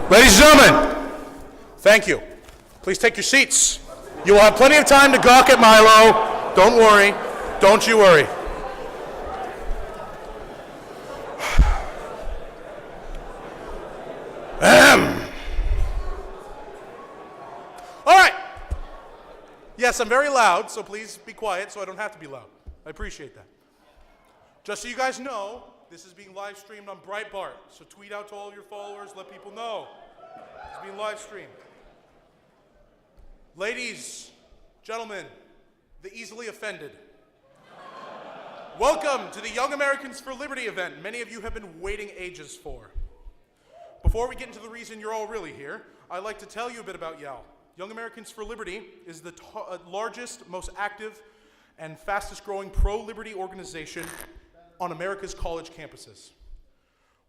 Ladies and gentlemen, thank you. Please take your seats. You will have plenty of time to gawk at Milo. Don't worry. Don't you worry. All right. Yes, I'm very loud, so please be quiet so I don't have to be loud. I appreciate that. Just so you guys know, this is being live streamed on Breitbart, so tweet out to all your followers, let people know. It's being live streamed. Ladies, gentlemen, the easily offended. Welcome to the Young Americans for Liberty event many of you have been waiting ages for. Before we get into the reason you're all really here, I'd like to tell you a bit about YAL. Young Americans for Liberty is the largest, most active, and fastest growing pro-liberty organization on America's college campuses.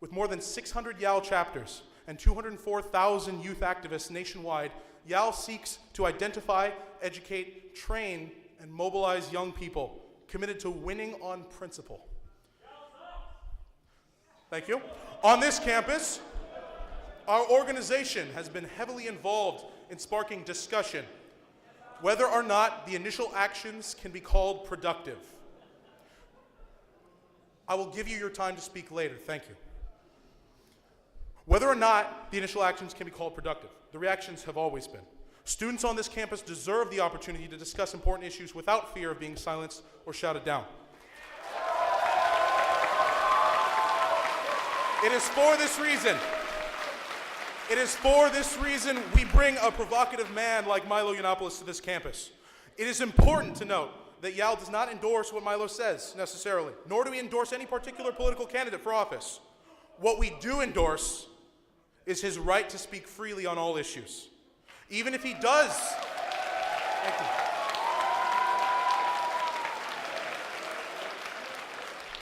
With more than 600 YAL chapters and 204,000 youth activists nationwide, YAL seeks to identify, educate, train, and mobilize young people committed to winning on principle. Thank you. On this campus, our organization has been heavily involved in sparking discussion, whether or not the initial actions can be called productive. I will give you your time to speak later. Thank you. Whether or not the initial actions can be called productive, the reactions have always been. Students on this campus deserve the opportunity to discuss important issues without fear of being silenced or shouted down. It is for this reason we bring a provocative man like Milo Yiannopoulos to this campus. It is important to note that YAL does not endorse what Milo says necessarily, nor do we endorse any particular political candidate for office. What we do endorse is his right to speak freely on all issues. Even if he does, thank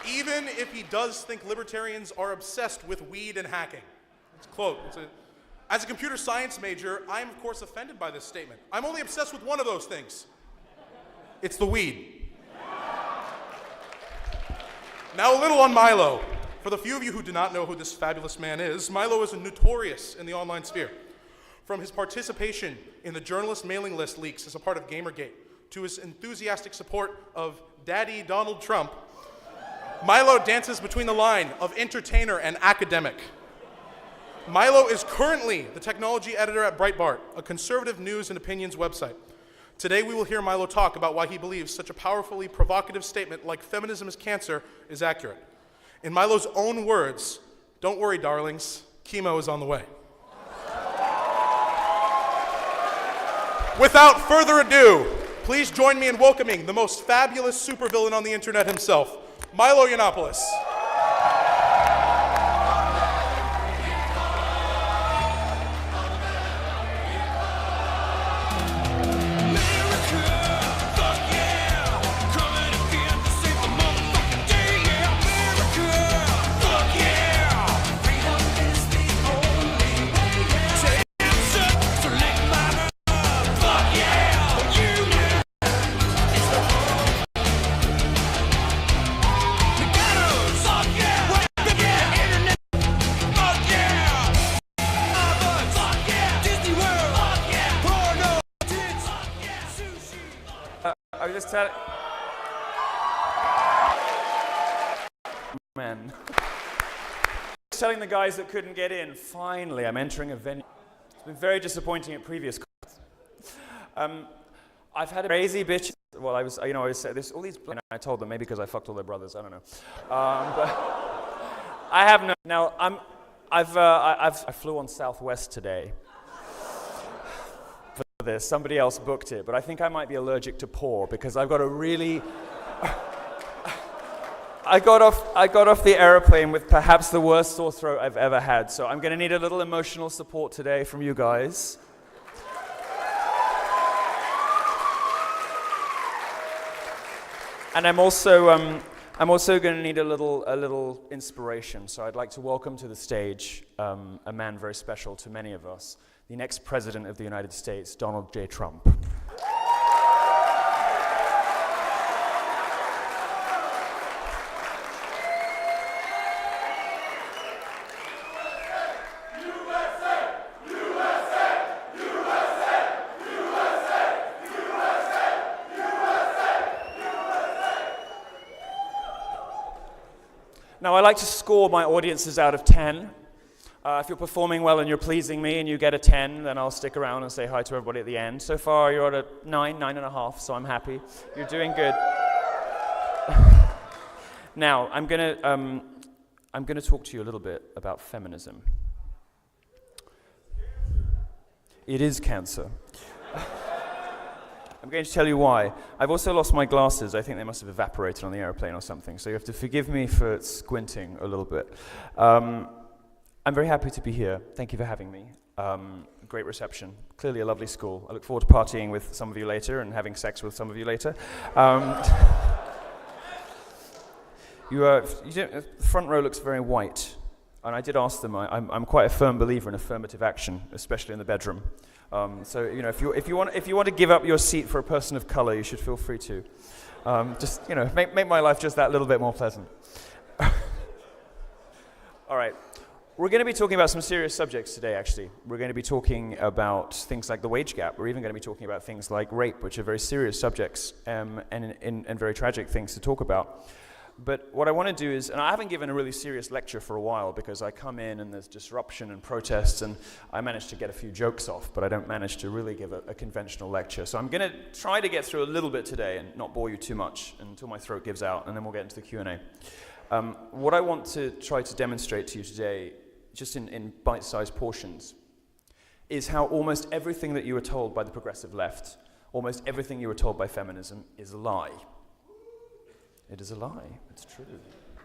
you. Even if he does think libertarians are obsessed with weed and hacking. It's a quote. As a computer science major, I am of course offended by this statement. I'm only obsessed with one of those things. It's the weed. Now a little on Milo. For the few of you who do not know who this fabulous man is, Milo is notorious in the online sphere. From his participation in the journalist mailing list leaks as a part of Gamergate, to his enthusiastic support of Daddy Donald Trump, Milo dances between the line of entertainer and academic. Milo is currently the technology editor at Breitbart, a conservative news and opinions website. Today we will hear Milo talk about why he believes such a powerfully provocative statement like feminism is cancer is accurate. In Milo's own words, don't worry, darlings, chemo is on the way. Without further ado, please join me in welcoming the most fabulous supervillain on the internet himself, Milo Yiannopoulos. I was just telling the guys that couldn't get in, finally, I'm entering a venue. It's been very disappointing at previous I've had a crazy bitch. Well, I said this, all these, and I told them, maybe because I fucked all their brothers, I don't know. But I have no, now, I flew on Southwest today. This. Somebody else booked it, but I think I might be allergic to pork because I've got a really... I got off the airplane with perhaps the worst sore throat I've ever had, so I'm going to need a little emotional support today from you guys. And I'm also going to need a little inspiration, so I'd like to welcome to the stage a man very special to many of us, the next President of the United States, Donald J. Trump. USA! Now, I like to score my audiences out of 10. If you're performing well and you're pleasing me and you get a 10, then I'll stick around and say hi to everybody at the end. So far, you're at a 9, 9.5, so I'm happy. You're doing good. Now, I'm gonna talk to you a little bit about feminism. It is cancer. I'm going to tell you why. I've also lost my glasses. I think they must have evaporated on the airplane or something, so you have to forgive me for squinting a little bit. I'm very happy to be here. Thank you for having me. Great reception. Clearly a lovely school. I look forward to partying with some of you later and having sex with some of you later. The front row looks very white, and I did ask them. I'm quite a firm believer in affirmative action, especially in the bedroom. So if you want to give up your seat for a person of color, you should feel free to. Just make my life just that little bit more pleasant. All right. We're going to be talking about some serious subjects today, actually. We're going to be talking about things like the wage gap. We're even going to be talking about things like rape, which are very serious subjects and very tragic things to talk about. But what I want to do is, and I haven't given a really serious lecture for a while because I come in and there's disruption and protests, and I manage to get a few jokes off, but I don't manage to really give a conventional lecture. So I'm going to try to get through a little bit today and not bore you too much until my throat gives out, and then we'll get into the Q&A. What I want to try to demonstrate to you today, just in bite-sized portions, is how almost everything that you were told by the progressive left, almost everything you were told by feminism is a lie. It is a lie. It's true.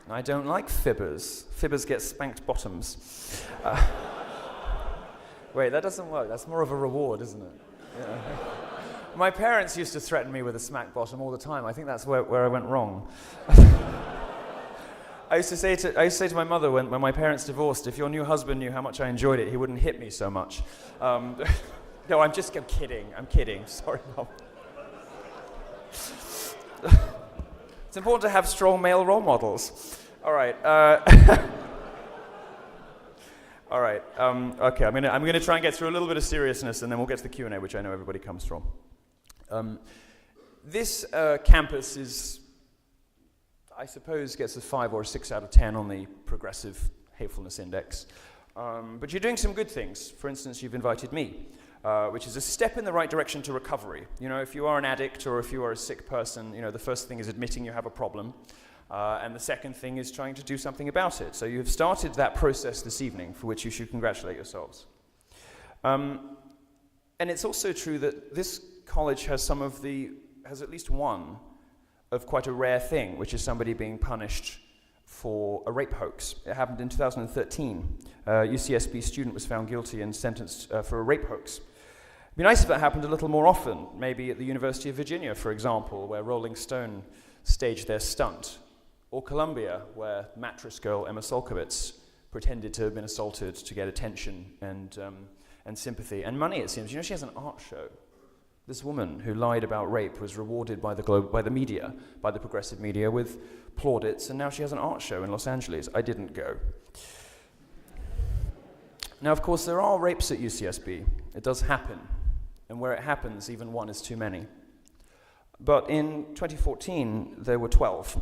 And I don't like fibbers. Fibbers get spanked bottoms. Wait, that doesn't work. That's more of a reward, isn't it? Yeah. My parents used to threaten me with a smack bottom all the time. I think that's where I went wrong. I used to say to my mother when my parents divorced, if your new husband knew how much I enjoyed it, he wouldn't hit me so much. No, I'm kidding. Sorry, Mom. It's important to have strong male role models. All right. All right. Okay. I'm gonna try and get through a little bit of seriousness, and then we'll get to the Q&A, which I know everybody comes from. This campus is, I suppose, gets a 5 or a 6 out of 10 on the progressive hatefulness index. But you're doing some good things. For instance, you've invited me, which is a step in the right direction to recovery. If you are an addict or if you are a sick person, the first thing is admitting you have a problem. And the second thing is trying to do something about it. So you have started that process this evening, for which you should congratulate yourselves. And it's also true that this college has at least one of quite a rare thing, which is somebody being punished for a rape hoax. It happened in 2013. A UCSB student was found guilty and sentenced for a rape hoax. It'd be nice if that happened a little more often, maybe at the University of Virginia, for example, where Rolling Stone staged their stunt, or Columbia, where mattress girl Emma Solkowitz pretended to have been assaulted to get attention and sympathy and money, it seems. She has an art show. This woman who lied about rape was rewarded by the media, by the progressive media, with plaudits, and now she has an art show in Los Angeles. I didn't go. Now, of course, there are rapes at UCSB. It does happen, and where it happens, even one is too many. But in 2014, there were 12.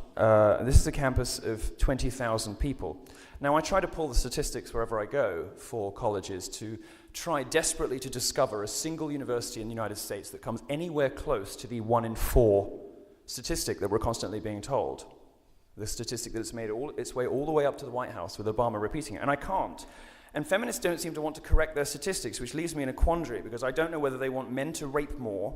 This is a campus of 20,000 people. Now, I try to pull the statistics wherever I go for colleges to try desperately to discover a single university in the United States that comes anywhere close to the 1 in 4 statistic that we're constantly being told. The statistic that has made its way all the way up to the White House with Obama repeating it. And I can't. And feminists don't seem to want to correct their statistics, which leaves me in a quandary, because I don't know whether they want men to rape more,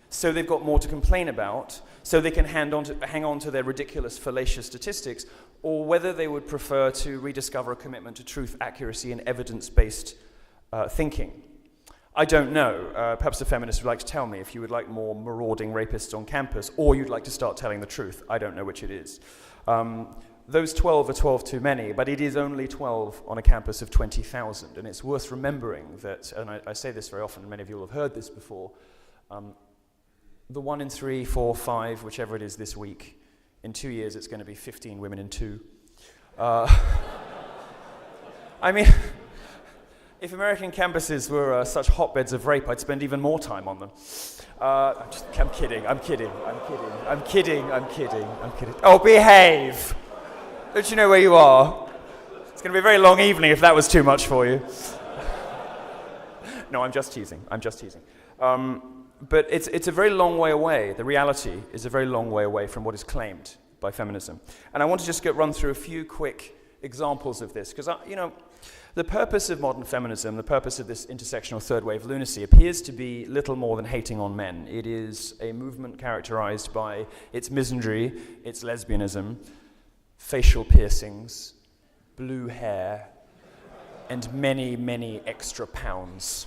so they've got more to complain about, so they can hang on to their ridiculous, fallacious statistics, or whether they would prefer to rediscover a commitment to truth, accuracy, and evidence-based thinking. I don't know. Perhaps the feminists would like to tell me if you would like more marauding rapists on campus, or you'd like to start telling the truth. I don't know which it is. Those 12 are 12 too many, but it is only 12 on a campus of 20,000, and it's worth remembering that, and I say this very often, and many of you will have heard this before, the 1 in 3, 4, 5, whichever it is this week, in 2 years it's going to be 15 women in 2. I mean, if American campuses were such hotbeds of rape, I'd spend even more time on them. I'm kidding. Oh, behave! Don't you know where you are? It's going to be a very long evening if that was too much for you. No, I'm just teasing. But it's a very long way away. The reality is a very long way away from what is claimed by feminism. And I want to just run through a few quick examples of this, because, the purpose of modern feminism, the purpose of this intersectional third wave lunacy appears to be little more than hating on men. It is a movement characterized by its misandry, its lesbianism, facial piercings, blue hair, and many, many extra pounds.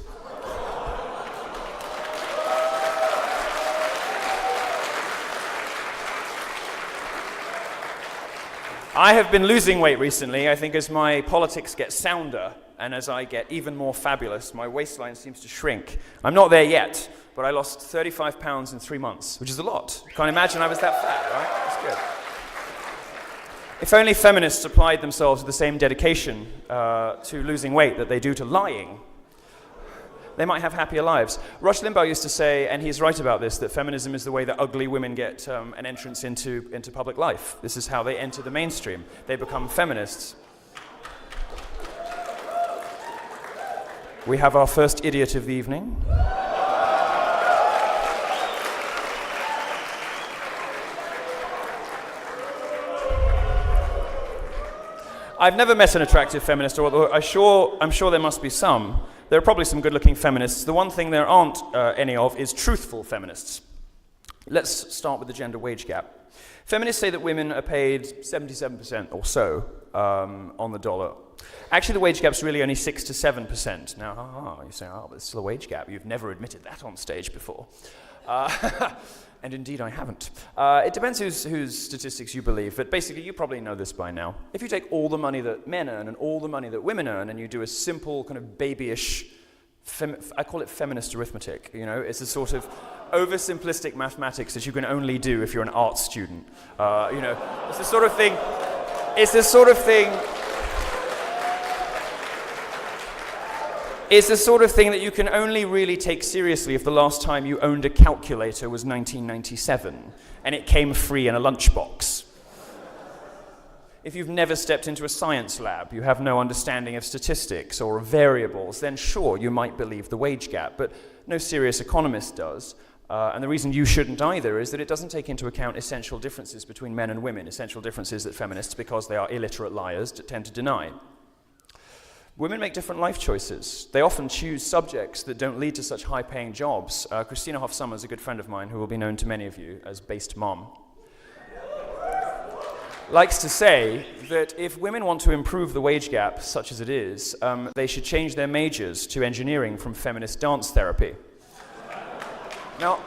I have been losing weight recently. I think as my politics get sounder and as I get even more fabulous, my waistline seems to shrink. I'm not there yet, but I lost 35 pounds in 3 months, which is a lot. Can't imagine I was that fat, right? That's good. If only feminists applied themselves with the same dedication to losing weight that they do to lying, they might have happier lives. Rush Limbaugh used to say, and he's right about this, that feminism is the way that ugly women get an entrance into public life. This is how they enter the mainstream. They become feminists. We have our first idiot of the evening. I've never met an attractive feminist, although I'm sure there must be some. There are probably some good-looking feminists. The one thing there aren't any of is truthful feminists. Let's start with the gender wage gap. Feminists say that women are paid 77% or so on the dollar. Actually, the wage gap's really only 6 to 7%. Now, you say, but there's still a wage gap. You've never admitted that on stage before. And indeed, I haven't. It depends whose statistics you believe, but basically, you probably know this by now. If you take all the money that men earn and all the money that women earn, and you do a simple, kind of babyish, I call it feminist arithmetic, it's a sort of oversimplistic mathematics that you can only do if you're an art student. It's the sort of thing It's the sort of thing that you can only really take seriously if the last time you owned a calculator was 1997 and it came free in a lunchbox. If you've never stepped into a science lab, you have no understanding of statistics or of variables, then sure, you might believe the wage gap, but no serious economist does. And the reason you shouldn't either is that it doesn't take into account essential differences between men and women, essential differences that feminists, because they are illiterate liars, tend to deny. Women make different life choices. They often choose subjects that don't lead to such high-paying jobs. Christina Hoff Sommers, a good friend of mine, who will be known to many of you as Based Mom, likes to say that if women want to improve the wage gap, such as it is, they should change their majors to engineering from feminist dance therapy. Now,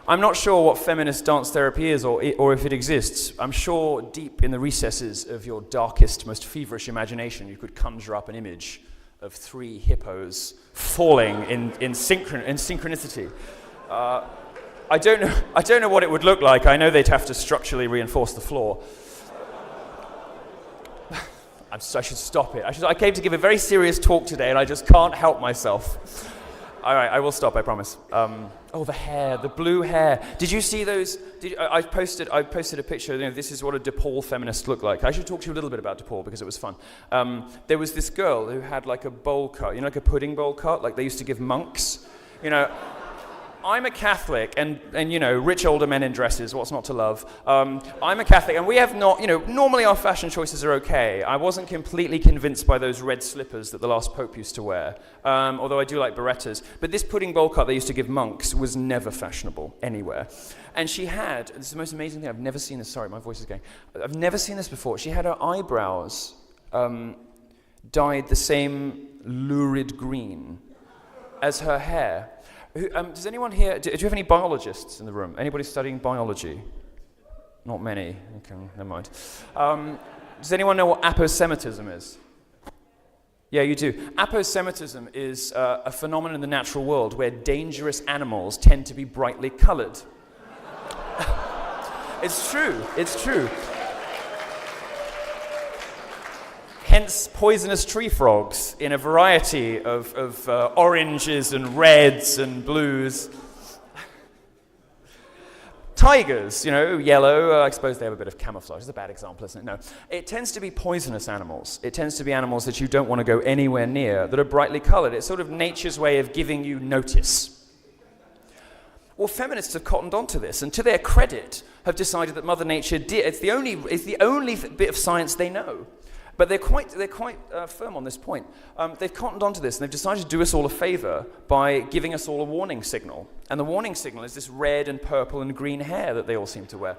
I'm not sure what feminist dance therapy is or if it exists. I'm sure deep in the recesses of your darkest, most feverish imagination, you could conjure up an image of 3 hippos falling in synchronicity. I don't know what it would look like. I know they'd have to structurally reinforce the floor. I should stop it. I came to give a very serious talk today, and I just can't help myself. All right, I will stop, I promise. The hair, the blue hair. Did you see those? I posted a picture. This is what a DePaul feminist looked like. I should talk to you a little bit about DePaul because it was fun. There was this girl who had like a bowl cut, like a pudding bowl cut, like they used to give monks. I'm a Catholic, and rich older men in dresses, what's not to love? I'm a Catholic, and we have not, normally our fashion choices are okay. I wasn't completely convinced by those red slippers that the last Pope used to wear, although I do like Berettas. But this pudding bowl cut they used to give monks was never fashionable anywhere. And she had, this is the most amazing thing, I've never seen this, sorry, my voice is going. I've never seen this before. She had her eyebrows dyed the same lurid green as her hair. Does anyone here, do you have any biologists in the room? Anybody studying biology? Not many. Okay, never mind. Does anyone know what aposematism is? Yeah, you do. Aposematism is a phenomenon in the natural world where dangerous animals tend to be brightly colored. It's true. Hence poisonous tree frogs in a variety of oranges and reds and blues. tigers, yellow, I suppose they have a bit of camouflage. It's a bad example, isn't it? No. It tends to be poisonous animals. It tends to be animals that you don't want to go anywhere near, that are brightly colored. It's sort of nature's way of giving you notice. Well, feminists have cottoned onto this, and to their credit, have decided that Mother Nature it's the only bit of science they know. But they're quite firm on this point. They've cottoned onto this, and they've decided to do us all a favor by giving us all a warning signal. And the warning signal is this red and purple and green hair that they all seem to wear.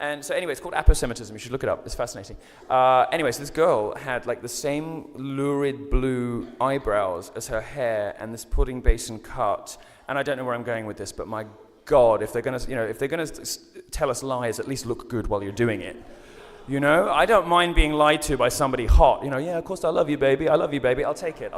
And so anyway, it's called aposematism. You should look it up. It's fascinating. Anyway, so this girl had like the same lurid blue eyebrows as her hair and this pudding basin cut. And I don't know where I'm going with this, but my God, if they're going to tell us lies, at least look good while you're doing it. I don't mind being lied to by somebody hot. Yeah, of course I love you, baby. I love you, baby. I'll take it,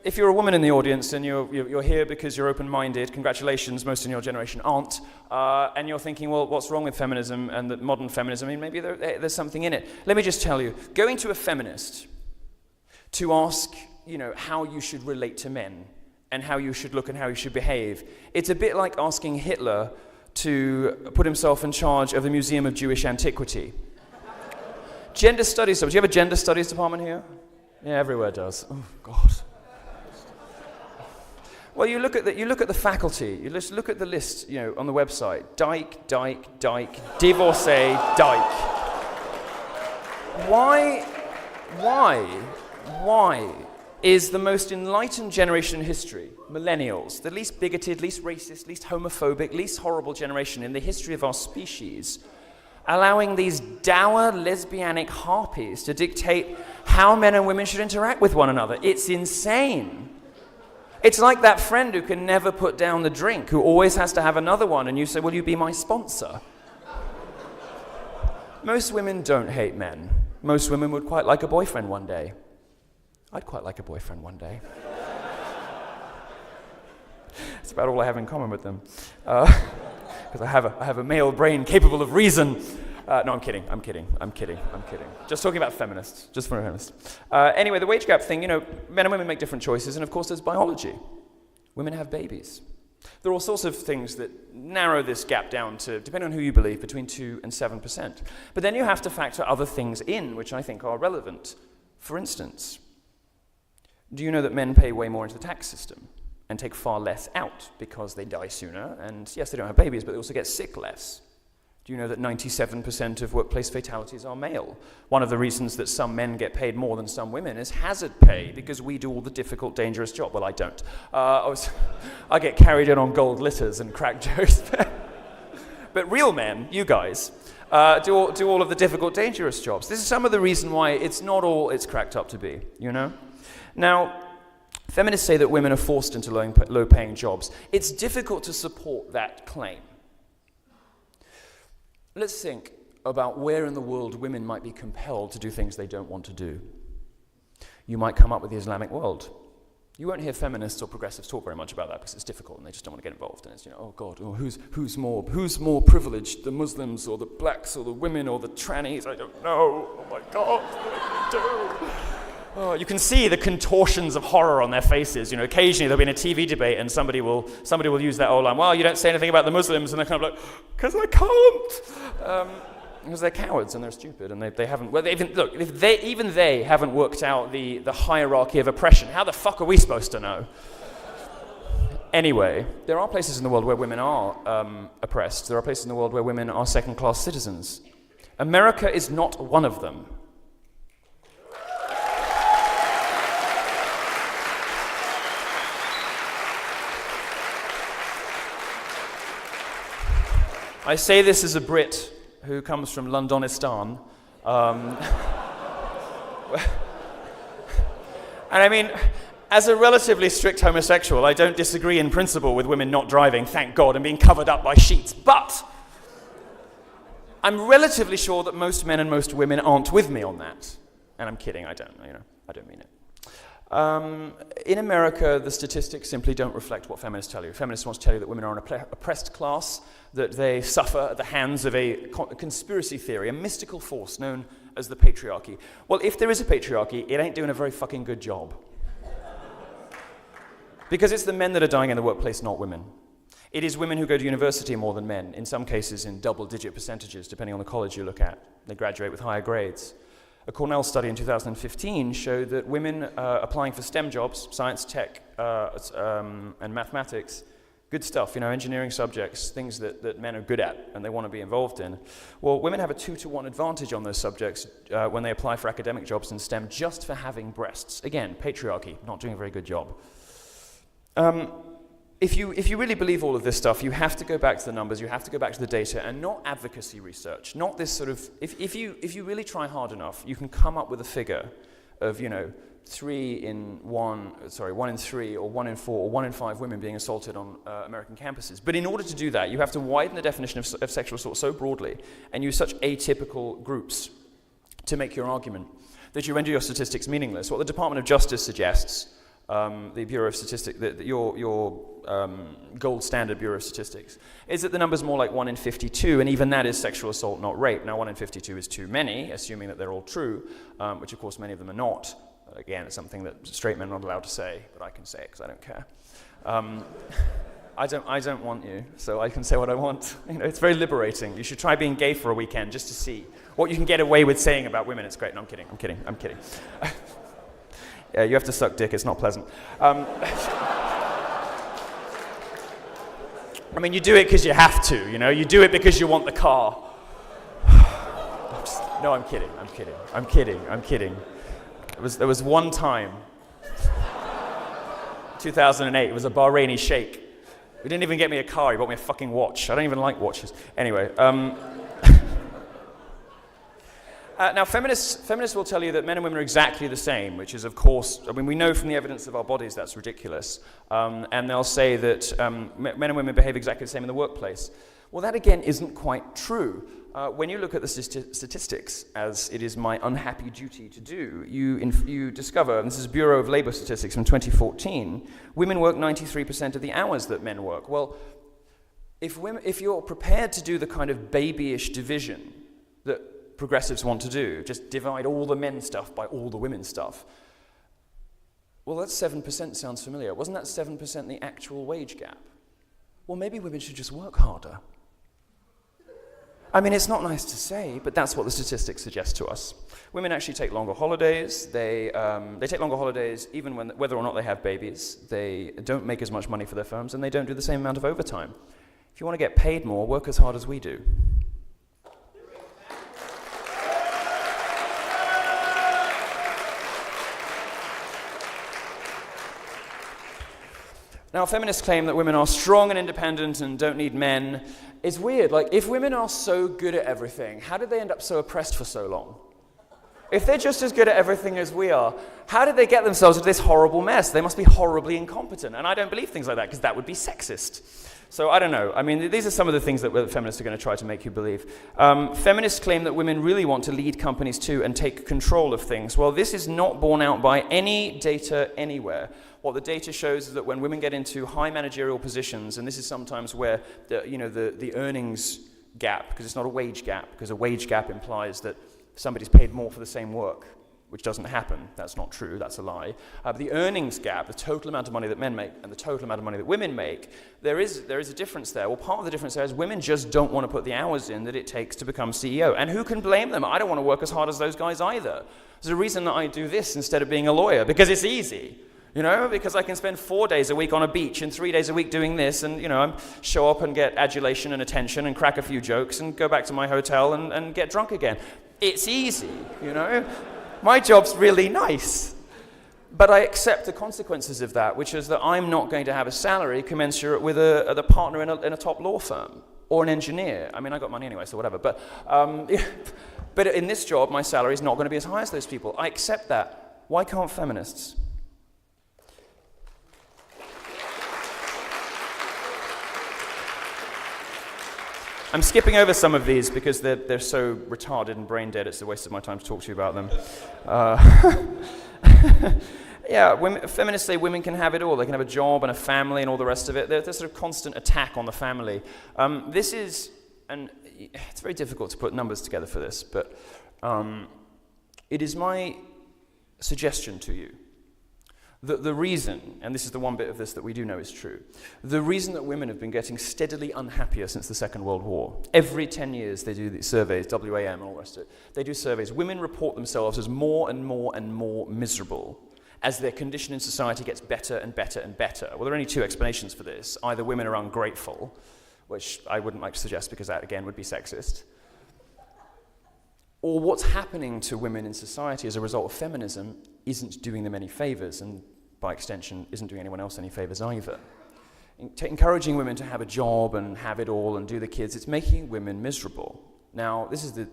If you're a woman in the audience and you're here because you're open-minded, congratulations, most in your generation aren't, and you're thinking, well, what's wrong with feminism and the modern feminism? I mean, maybe there's something in it. Let me just tell you, going to a feminist to ask, how you should relate to men and how you should look and how you should behave, it's a bit like asking Hitler to put himself in charge of the Museum of Jewish Antiquity. Gender studies, do you have a gender studies department here? Yeah, everywhere does. Oh, God. Well, you look at the faculty, you just look at the list, on the website. Dyke, divorcee, dyke. Why is the most enlightened generation in history, millennials, the least bigoted, least racist, least homophobic, least horrible generation in the history of our species, allowing these dour lesbianic harpies to dictate how men and women should interact with one another? It's insane. It's like that friend who can never put down the drink, who always has to have another one, and you say, will you be my sponsor? Most women don't hate men. Most women would quite like a boyfriend one day. I'd quite like a boyfriend one day. It's about all I have in common with them. Because I have a male brain capable of reason. No, I'm kidding. Just talking about feminists, just for feminists. Anyway, the wage gap thing, men and women make different choices, and of course there's biology. Women have babies. There are all sorts of things that narrow this gap down to, depending on who you believe, between 2 and 7%. But then you have to factor other things in, which I think are relevant. For instance, do you know that men pay way more into the tax system and take far less out because they die sooner? And yes, they don't have babies, but they also get sick less. Do you know that 97% of workplace fatalities are male? One of the reasons that some men get paid more than some women is hazard pay, because we do all the difficult, dangerous job. Well, I don't. I get carried in on gold litters and crack jokes. But real men, you guys, do all of the difficult, dangerous jobs. This is some of the reason why it's not all it's cracked up to be, Now, feminists say that women are forced into low-paying jobs. It's difficult to support that claim. Let's think about where in the world women might be compelled to do things they don't want to do. You might come up with the Islamic world. You won't hear feminists or progressives talk very much about that because it's difficult and they just don't want to get involved. And it's, oh God, who's more privileged, the Muslims or the blacks or the women or the trannies? I don't know. Oh my God, what do I do? Oh, you can see the contortions of horror on their faces. Occasionally there'll be a TV debate and somebody will use that old line, well, you don't say anything about the Muslims, and they're kind of like, because I can't. Because they're cowards and they're stupid and they haven't, well, if they haven't worked out the hierarchy of oppression, how the fuck are we supposed to know? Anyway, there are places in the world where women are oppressed. There are places in the world where women are second-class citizens. America is not one of them. I say this as a Brit who comes from Londonistan. And I mean, as a relatively strict homosexual, I don't disagree in principle with women not driving, thank God, and being covered up by sheets. But I'm relatively sure that most men and most women aren't with me on that. And I'm kidding, I don't mean it. In America, the statistics simply don't reflect what feminists tell you. Feminists want to tell you that women are an oppressed class, that they suffer at the hands of a conspiracy theory, a mystical force known as the patriarchy. Well, if there is a patriarchy, it ain't doing a very fucking good job. Because it's the men that are dying in the workplace, not women. It is women who go to university more than men, in some cases in double-digit percentages, depending on the college you look at. They graduate with higher grades. A Cornell study in 2015 showed that women applying for STEM jobs, science, tech, and mathematics, good stuff, engineering subjects, things that men are good at and they want to be involved in. Well, women have a 2-to-1 advantage on those subjects when they apply for academic jobs in STEM just for having breasts. Again, patriarchy, not doing a very good job. If you really believe all of this stuff, you have to go back to the numbers, you have to go back to the data, and not advocacy research, not this sort of, if you really try hard enough, you can come up with a figure of, 1 in 3, or 1 in 4, or 1 in 5 women being assaulted on American campuses. But in order to do that, you have to widen the definition of sexual assault so broadly, and use such atypical groups to make your argument, that you render your statistics meaningless. What the Department of Justice suggests, the Bureau of Statistics, your gold standard Bureau of Statistics, is that the number's more like 1 in 52, and even that is sexual assault, not rape. Now, 1 in 52 is too many, assuming that they're all true, which of course many of them are not. Again, it's something that straight men are not allowed to say, but I can say it because I don't care. I don't want you, so I can say what I want. It's very liberating. You should try being gay for a weekend just to see what you can get away with saying about women. It's great. No, I'm kidding. Yeah, you have to suck dick. It's not pleasant. You do it because you have to, You do it because you want the car. No, I'm kidding. There was one time, 2008, it was a Bahraini sheikh. He didn't even get me a car, he bought me a fucking watch. I don't even like watches. Anyway, now feminists will tell you that men and women are exactly the same, which is, of course, we know from the evidence of our bodies that's ridiculous. And they'll say that men and women behave exactly the same in the workplace. Well, that again isn't quite true. When you look at the statistics, as it is my unhappy duty to do, you discover, and this is Bureau of Labor Statistics from 2014, women work 93% of the hours that men work. Well, if you're prepared to do the kind of babyish division that progressives want to do, just divide all the men stuff by all the women stuff, well, that 7% sounds familiar. Wasn't that 7% the actual wage gap? Well, maybe women should just work harder. It's not nice to say, but that's what the statistics suggest to us. Women actually take longer holidays. They take longer holidays even whether or not they have babies. They don't make as much money for their firms, and they don't do the same amount of overtime. If you want to get paid more, work as hard as we do. Now, feminists claim that women are strong and independent and don't need men. It's weird. If women are so good at everything, how did they end up so oppressed for so long? If they're just as good at everything as we are, how did they get themselves into this horrible mess? They must be horribly incompetent. And I don't believe things like that, because that would be sexist. So I don't know. These are some of the things that feminists are going to try to make you believe. Feminists claim that women really want to lead companies too and take control of things. Well, this is not borne out by any data anywhere. What the data shows is that when women get into high managerial positions, and this is sometimes where the earnings gap, because it's not a wage gap, because a wage gap implies that somebody's paid more for the same work, which doesn't happen. That's not true. That's a lie. But the earnings gap, the total amount of money that men make and the total amount of money that women make, there is a difference there. Well, part of the difference there is women just don't want to put the hours in that it takes to become CEO. And who can blame them? I don't want to work as hard as those guys either. There's a reason that I do this instead of being a lawyer, because it's easy. Because I can spend 4 days a week on a beach and 3 days a week doing this, and, show up and get adulation and attention and crack a few jokes and go back to my hotel and get drunk again. It's easy, My job's really nice. But I accept the consequences of that, which is that I'm not going to have a salary commensurate with a partner in a top law firm or an engineer. I got money anyway, so whatever. But in this job, my salary is not going to be as high as those people. I accept that. Why can't feminists? I'm skipping over some of these because they're so retarded and brain dead, it's a waste of my time to talk to you about them. Feminists say women can have it all. They can have a job and a family and all the rest of it. There's sort of constant attack on the family. It's very difficult to put numbers together for this, but it is my suggestion to you the reason, and this is the one bit of this that we do know is true, the reason that women have been getting steadily unhappier since the Second World War, every 10 years they do these surveys, WAM and all the rest of it, they do surveys, women report themselves as more and more and more miserable as their condition in society gets better and better and better. Well, there are only two explanations for this. Either women are ungrateful, which I wouldn't like to suggest because that, again, would be sexist, or what's happening to women in society as a result of feminism isn't doing them any favors, and by extension, isn't doing anyone else any favors either. Encouraging women to have a job and have it all and do the kids, it's making women miserable. Now, this is the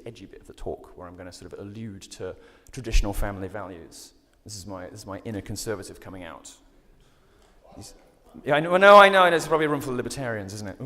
edgy bit of the talk where I'm going to sort of allude to traditional family values. This is my inner conservative coming out. I know, there's probably a room full of libertarians, isn't it?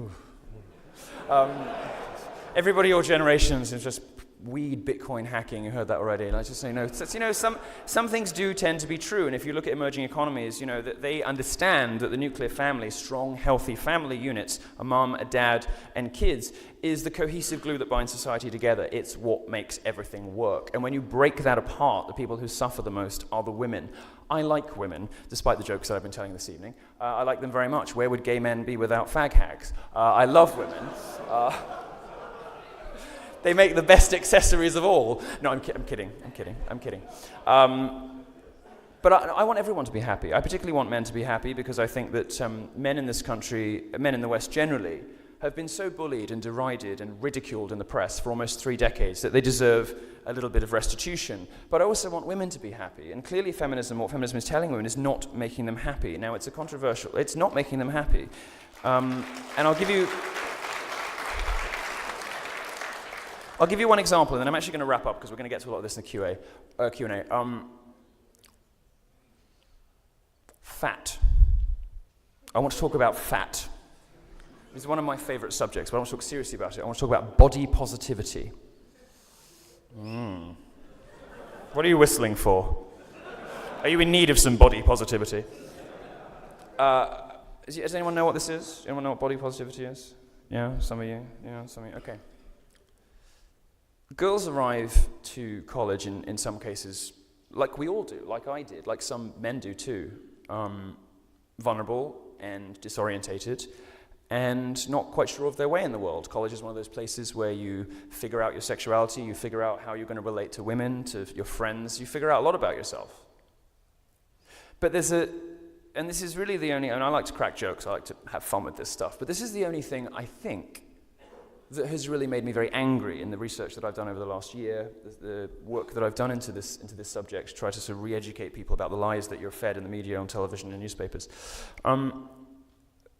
Everybody your generations is just weed Bitcoin hacking. You heard that already. And I just say, no, some things do tend to be true. And if you look at emerging economies, that they understand that the nuclear family, strong, healthy family units, a mum, a dad, and kids, is the cohesive glue that binds society together. It's what makes everything work. And when you break that apart, the people who suffer the most are the women. I like women, despite the jokes that I've been telling this evening. I like them very much. Where would gay men be without fag hags? I love women. They make the best accessories of all. No, I'm kidding. But I want everyone to be happy. I particularly want men to be happy because I think that men in this country, men in the West generally, have been so bullied and derided and ridiculed in the press for almost 3 decades that they deserve a little bit of restitution. But I also want women to be happy. And clearly what feminism is telling women is not making them happy. Now, it's it's not making them happy. And I'll give you one example, and then I'm actually going to wrap up because we're going to get to a lot of this in the Q&A. Fat. I want to talk about fat. It's one of my favorite subjects, but I want to talk seriously about it. I want to talk about body positivity. What are you whistling for? Are you in need of some body positivity? Does anyone know what this is? Anyone know what body positivity is? Yeah, some of you. Okay. Girls arrive to college in some cases, like we all do, like I did, like some men do too, vulnerable and disorientated and not quite sure of their way in the world. College is one of those places where you figure out your sexuality, you figure out how you're going to relate to women, to your friends, you figure out a lot about yourself. But this is really the only, and I like to crack jokes, I like to have fun with this stuff, but this is the only thing I think that has really made me very angry in the research that I've done over the last year, the work that I've done into this subject, to try to sort of re-educate people about the lies that you're fed in the media, on television and newspapers.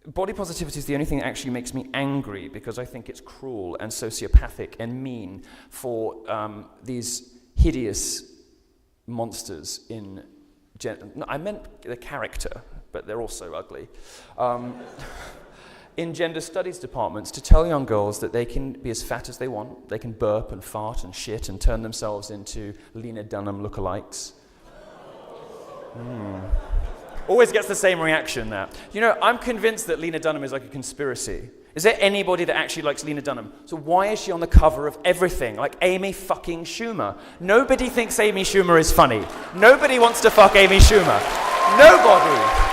Body positivity is the only thing that actually makes me angry because I think it's cruel and sociopathic and mean for these hideous monsters in... I meant the character, but they're also ugly. In gender studies departments to tell young girls that they can be as fat as they want, they can burp and fart and shit and turn themselves into Lena Dunham lookalikes. Always gets the same reaction, that. I'm convinced that Lena Dunham is like a conspiracy. Is there anybody that actually likes Lena Dunham? So why is she on the cover of everything, like Amy fucking Schumer? Nobody thinks Amy Schumer is funny. Nobody wants to fuck Amy Schumer. Nobody.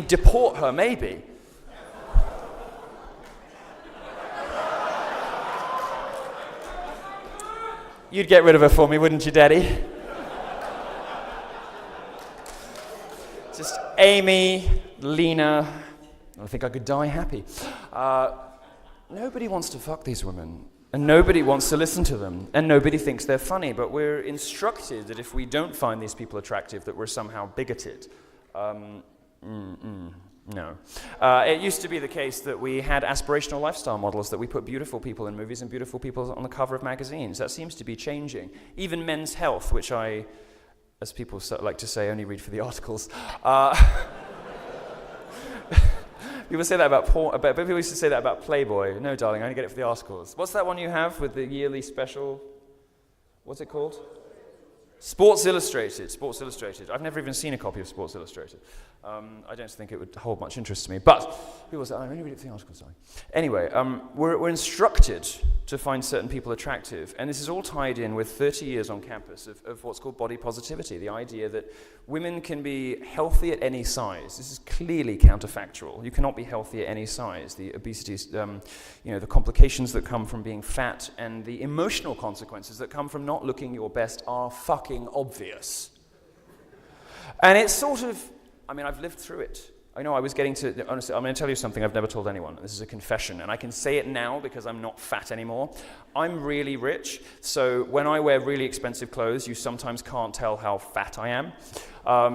Deport her, maybe. You'd get rid of her for me, wouldn't you, Daddy? Just Amy, Lena. I think I could die happy. Nobody wants to fuck these women. And nobody wants to listen to them. And nobody thinks they're funny. But we're instructed that if we don't find these people attractive, that we're somehow bigoted. No. It used to be the case that we had aspirational lifestyle models, that we put beautiful people in movies and beautiful people on the cover of magazines. That seems to be changing. Even Men's Health, which I, as people like to say, only read for the articles. People say that about porn, but people used to say that about Playboy. No, darling, I only get it for the articles. What's that one you have with the yearly special? What's it called? Sports Illustrated. Sports Illustrated. I've never even seen a copy of Sports Illustrated. I don't think it would hold much interest to me. But people say, I only read the articles, sorry. Anyway, we're instructed to find certain people attractive. And this is all tied in with 30 years on campus of what's called body positivity, the idea that women can be healthy at any size. This is clearly counterfactual. You cannot be healthy at any size. The obesity, the complications that come from being fat and the emotional consequences that come from not looking your best are fucking obvious. And it's sort of, I've lived through it. I know I was getting to, honestly, I'm going to tell you something I've never told anyone. This is a confession, and I can say it now because I'm not fat anymore. I'm really rich, so when I wear really expensive clothes, you sometimes can't tell how fat I am. I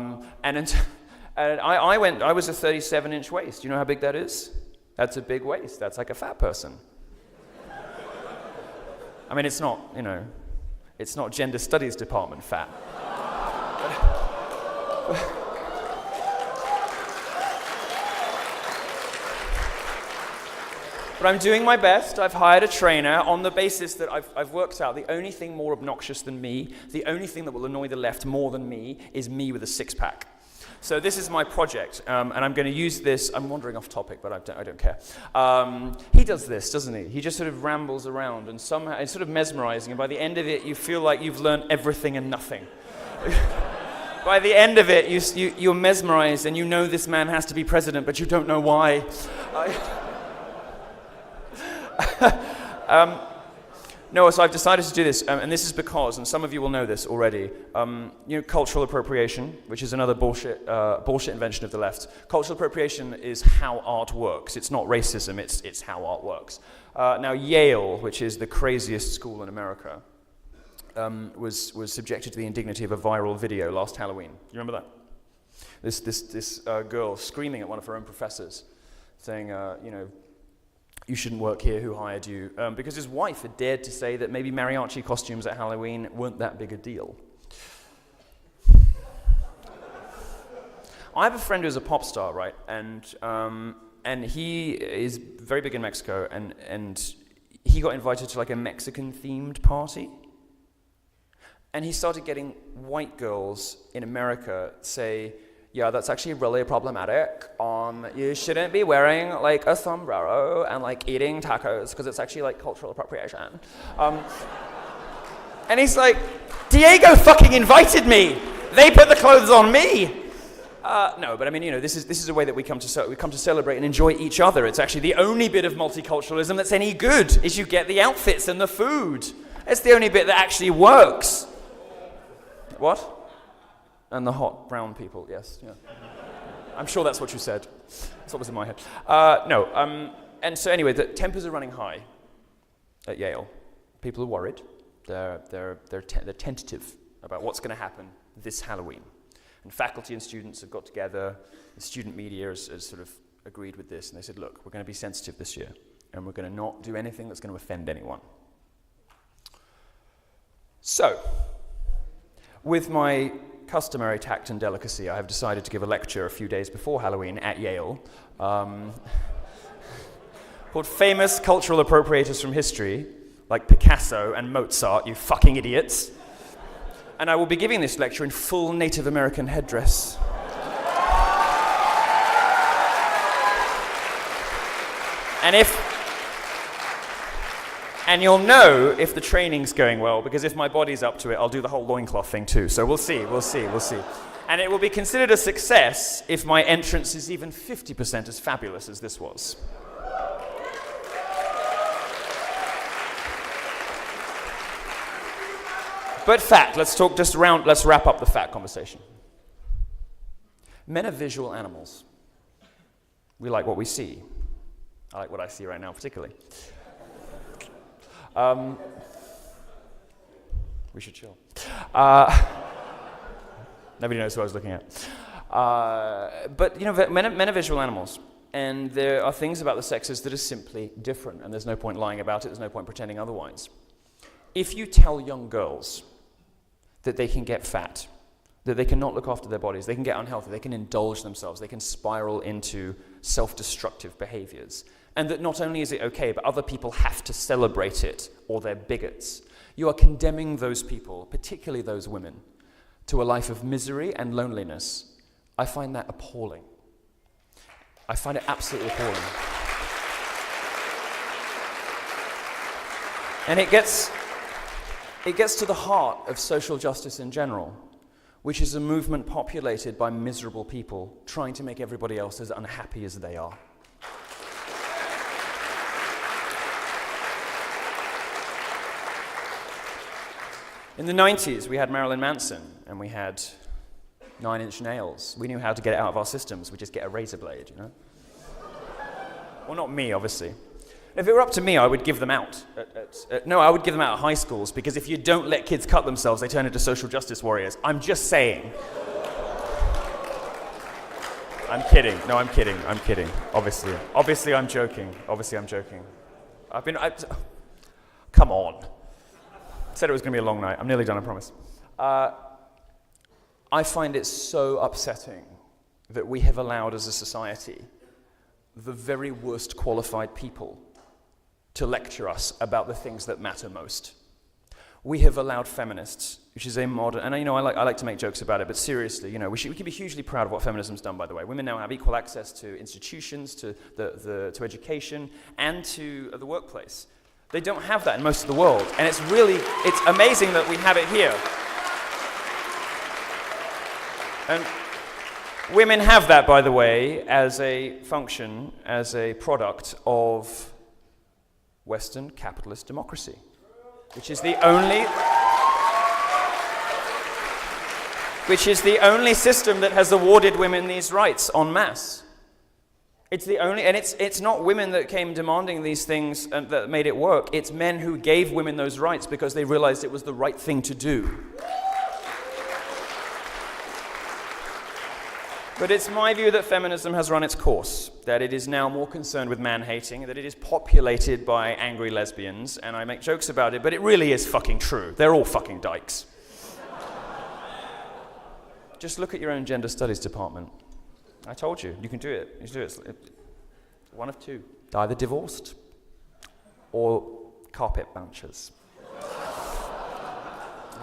was a 37-inch waist. You know how big that is? That's a big waist. That's like a fat person. It's not, it's not gender studies department fat. But I'm doing my best. I've hired a trainer on the basis that I've worked out the only thing more obnoxious than me, the only thing that will annoy the left more than me, is me with a six-pack. So this is my project, and I'm going to use this. I'm wandering off topic, but I don't care. He does this, doesn't he? He just sort of rambles around, and somehow it's sort of mesmerizing, and by the end of it, you feel like you've learned everything and nothing. By the end of it, you're mesmerized, and you know this man has to be president, but you don't know why. No, so I've decided to do this, and this is because, and some of you will know this already, cultural appropriation, which is another bullshit invention of the left. Cultural appropriation is how art works. It's not racism, it's how art works. Now, Yale, which is the craziest school in America, was subjected to the indignity of a viral video last Halloween. You remember that? This girl screaming at one of her own professors, saying, you shouldn't work here, who hired you? Because his wife had dared to say that maybe mariachi costumes at Halloween weren't that big a deal. I have a friend who's a pop star, right? And he is very big in Mexico, and he got invited to like a Mexican-themed party. And he started getting white girls in America say, yeah, that's actually really problematic. You shouldn't be wearing like a sombrero and like eating tacos because it's actually like cultural appropriation. And he's like, Diego fucking invited me. They put the clothes on me. No, but this is a way that we come to celebrate and enjoy each other. It's actually the only bit of multiculturalism that's any good is you get the outfits and the food. It's the only bit that actually works. What? And the hot brown people, yes. Yeah. I'm sure that's what you said. That's what was in my head. And so anyway, the tempers are running high at Yale. People are worried. They're tentative about what's going to happen this Halloween. And faculty and students have got together. The student media has sort of agreed with this. And they said, look, we're going to be sensitive this year. And we're going to not do anything that's going to offend anyone. So, with my customary tact and delicacy, I have decided to give a lecture a few days before Halloween at Yale called Famous Cultural Appropriators from History, like Picasso and Mozart, you fucking idiots. And I will be giving this lecture in full Native American headdress. And you'll know if the training's going well, because if my body's up to it, I'll do the whole loincloth thing too. So we'll see. And it will be considered a success if my entrance is even 50% as fabulous as this was. But fact, let's wrap up the fact conversation. Men are visual animals. We like what we see. I like what I see right now particularly. We should chill. Nobody knows who I was looking at. But men are visual animals, and there are things about the sexes that are simply different, and there's no point lying about it, there's no point pretending otherwise. If you tell young girls that they can get fat, that they cannot look after their bodies, they can get unhealthy, they can indulge themselves, they can spiral into self-destructive behaviors, and that not only is it okay, but other people have to celebrate it, or they're bigots. You are condemning those people, particularly those women, to a life of misery and loneliness, I find that appalling. I find it absolutely appalling. And it gets to the heart of social justice in general, which is a movement populated by miserable people trying to make everybody else as unhappy as they are. In the 90s, we had Marilyn Manson, and we had 9 Inch Nails. We knew how to get it out of our systems. We just get a razor blade, you know? Well, not me, obviously. If it were up to me, I would give them out. I would give them out at high schools, because if you don't let kids cut themselves, they turn into social justice warriors. I'm just saying. I'm kidding. No, I'm kidding. I'm kidding. Obviously, I'm joking. Come on. I said it was going to be a long night. I'm nearly done, I promise. I find it so upsetting that we have allowed, as a society, the very worst qualified people to lecture us about the things that matter most. We have allowed feminists, which is a modern, and I like to make jokes about it, but seriously, we can be hugely proud of what feminism's done, by the way. Women now have equal access to institutions, to education, and to the workplace. They don't have that in most of the world, and it's amazing that we have it here. And women have that, by the way, as a function, as a product of Western capitalist democracy, which is the only system that has awarded women these rights en masse. It's the only, and it's not women that came demanding these things and that made it work. It's men who gave women those rights because they realized it was the right thing to do. But it's my view that feminism has run its course, that it is now more concerned with man-hating, that it is populated by angry lesbians, and I make jokes about it, but it really is fucking true. They're all fucking dykes. Just look at your own gender studies department. I told you, you can do it. You can do it. One of two. Either divorced or carpet bunchers.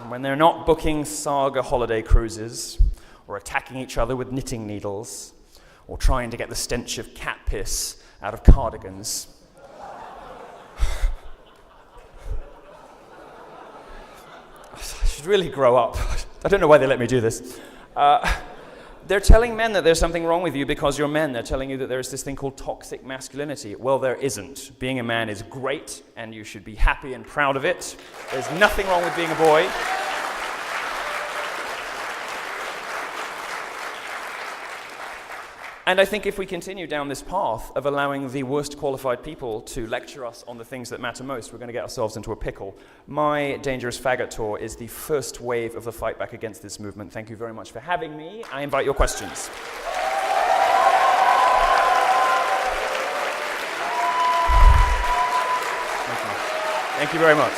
And when they're not booking saga holiday cruises, or attacking each other with knitting needles, or trying to get the stench of cat piss out of cardigans. I should really grow up. I don't know why they let me do this. They're telling men that there's something wrong with you because you're men. They're telling you that there's this thing called toxic masculinity. Well, there isn't. Being a man is great, and you should be happy and proud of it. There's nothing wrong with being a boy. And I think if we continue down this path of allowing the worst qualified people to lecture us on the things that matter most, we're going to get ourselves into a pickle. My Dangerous Faggot Tour is the first wave of the fight back against this movement. Thank you very much for having me. I invite your questions. Thank you very much.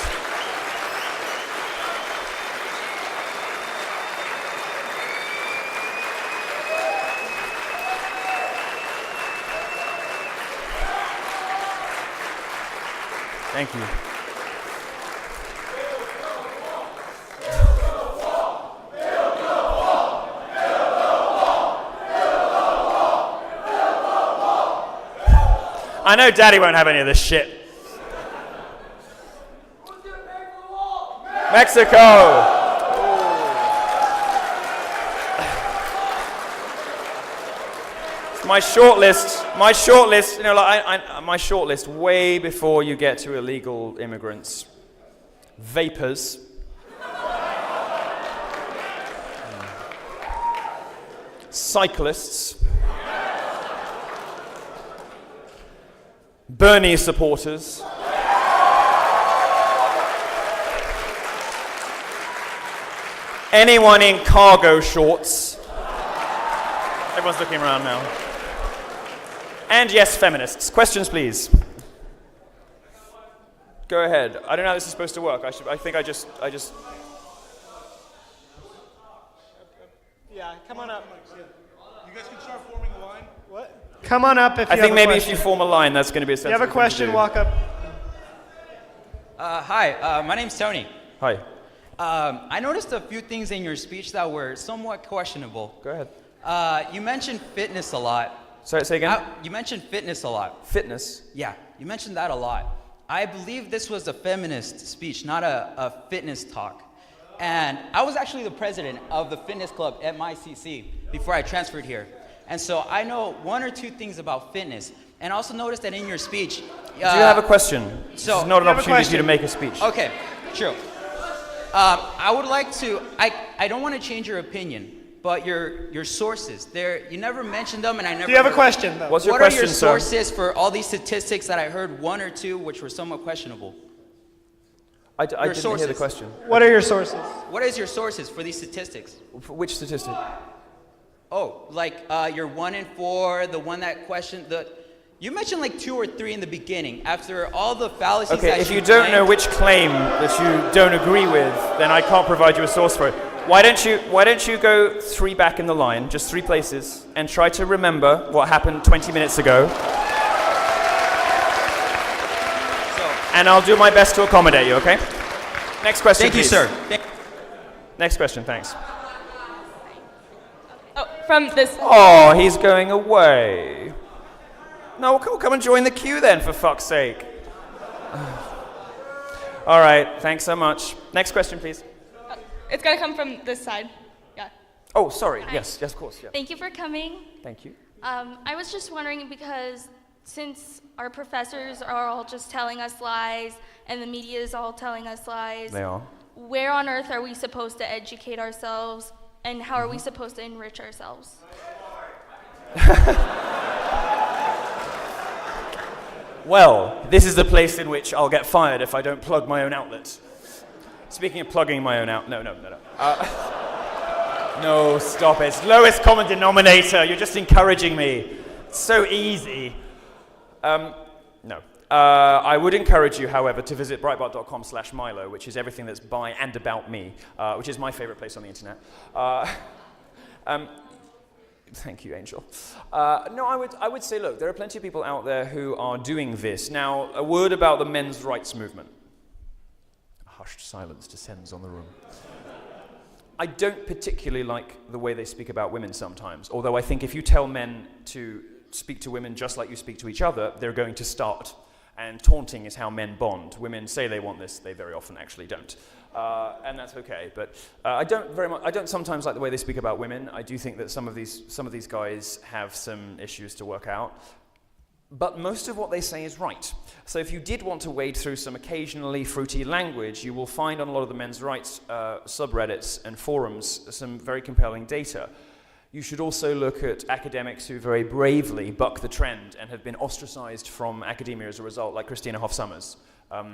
Thank you. I know Daddy won't have any of this shit. Mexico! My shortlist, my shortlist way before you get to illegal immigrants. Vapors. Cyclists. Bernie supporters. Anyone in cargo shorts. Everyone's looking around now. And yes, feminists. Questions, please. Go ahead. I don't know how this is supposed to work. I think I just. Yeah, come on up. You guys can start forming a line. What? Come on up if you have a question. I think maybe if you form a line, that's going to be a sensible thing to do. You have a question, walk up. Hi, my name's Tony. Hi. I noticed a few things in your speech that were somewhat questionable. Go ahead. You mentioned fitness a lot. Sorry, say again? You mentioned fitness a lot. Fitness? Yeah, you mentioned that a lot. I believe this was a feminist speech, not a fitness talk. And I was actually the president of the fitness club at my CC before I transferred here. And so I know one or two things about fitness. And I also noticed that in your speech... Do you have a question? So, this is not an opportunity for you to make a speech. Okay, true. I would like to... I don't want to change your opinion, but your sources, you never mentioned them, and I never... Do you have a question, though? What's your what question, are your sir? sources for all these statistics that I heard one or two, which were somewhat questionable? I didn't hear the sources. question. What are your sources? What is your sources for these statistics? For which statistic? Oh, like your 1 in 4, the one that questioned the... You mentioned like 2 or 3 in the beginning. After all the fallacies Okay, that if you don't know which claim that you don't agree with, then I can't provide you a source for it. Why don't you go 3 back in the line, just 3 places, and try to remember what happened 20 minutes ago. And I'll do my best to accommodate you, okay? Next question, Thank you, please. sir. Next question, thanks. Oh, from this. Oh, he's going away. No, come and join the queue then, for fuck's sake. All right, thanks so much. Next question, please. It's got to come from this side. Yeah. Oh, sorry. Hi. Yes, of course. Yeah. Thank you for coming. Thank you. I was just wondering because since our professors are all just telling us lies and the media is all telling us lies, They are. where on earth are we supposed to educate ourselves and how are we supposed to enrich ourselves? Well, this is the place in which I'll get fired if I don't plug my own outlet. Speaking of plugging my own out, no. No, stop it. It's lowest common denominator. You're just encouraging me. It's so easy. No. I would encourage you, however, to visit breitbart.com/Milo, which is everything that's by and about me, which is my favorite place on the internet. Thank you, Angel. No, I would say, look, there are plenty of people out there who are doing this. Now, a word about the men's rights movement. A hushed silence descends on the room. I don't particularly like the way they speak about women sometimes, although I think if you tell men to speak to women just like you speak to each other, they're going to start. And taunting is how men bond. Women say they want this, they very often actually don't. And that's okay, but I don't sometimes like the way they speak about women. I do think that some of these guys have some issues to work out. But most of what they say is right. So if you did want to wade through some occasionally fruity language, you will find on a lot of the men's rights subreddits and forums some very compelling data. You should also look at academics who very bravely buck the trend and have been ostracized from academia as a result, like Christina Hoff Sommers,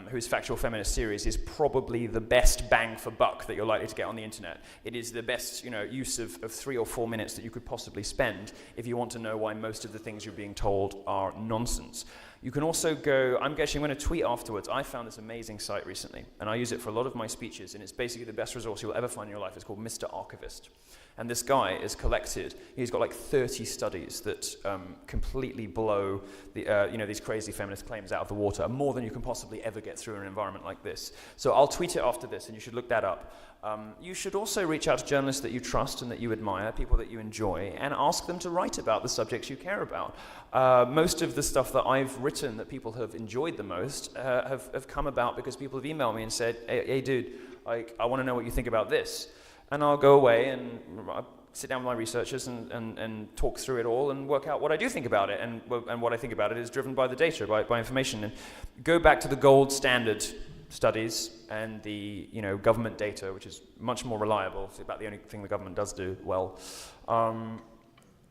whose Factual Feminist series is probably the best bang for buck that you're likely to get on the internet. It is the best, use of 3 or 4 minutes that you could possibly spend if you want to know why most of the things you're being told are nonsense. You can also go, I'm going to tweet afterwards. I found this amazing site recently, and I use it for a lot of my speeches, and it's basically the best resource you'll ever find in your life. It's called Mr. Archivist. And this guy is collected, he's got like 30 studies that completely blow these crazy feminist claims out of the water, more than you can possibly ever get through in an environment like this. So I'll tweet it after this, and you should look that up. You should also reach out to journalists that you trust and that you admire, people that you enjoy, and ask them to write about the subjects you care about. Most of the stuff that I've written that people have enjoyed the most have come about because people have emailed me and said, hey dude, I want to know what you think about this. And I'll go away and sit down with my researchers and talk through it all and work out what I do think about it. And what I think about it is driven by the data, by information. And go back to the gold standard studies and the government data, which is much more reliable. It's about the only thing the government does do well.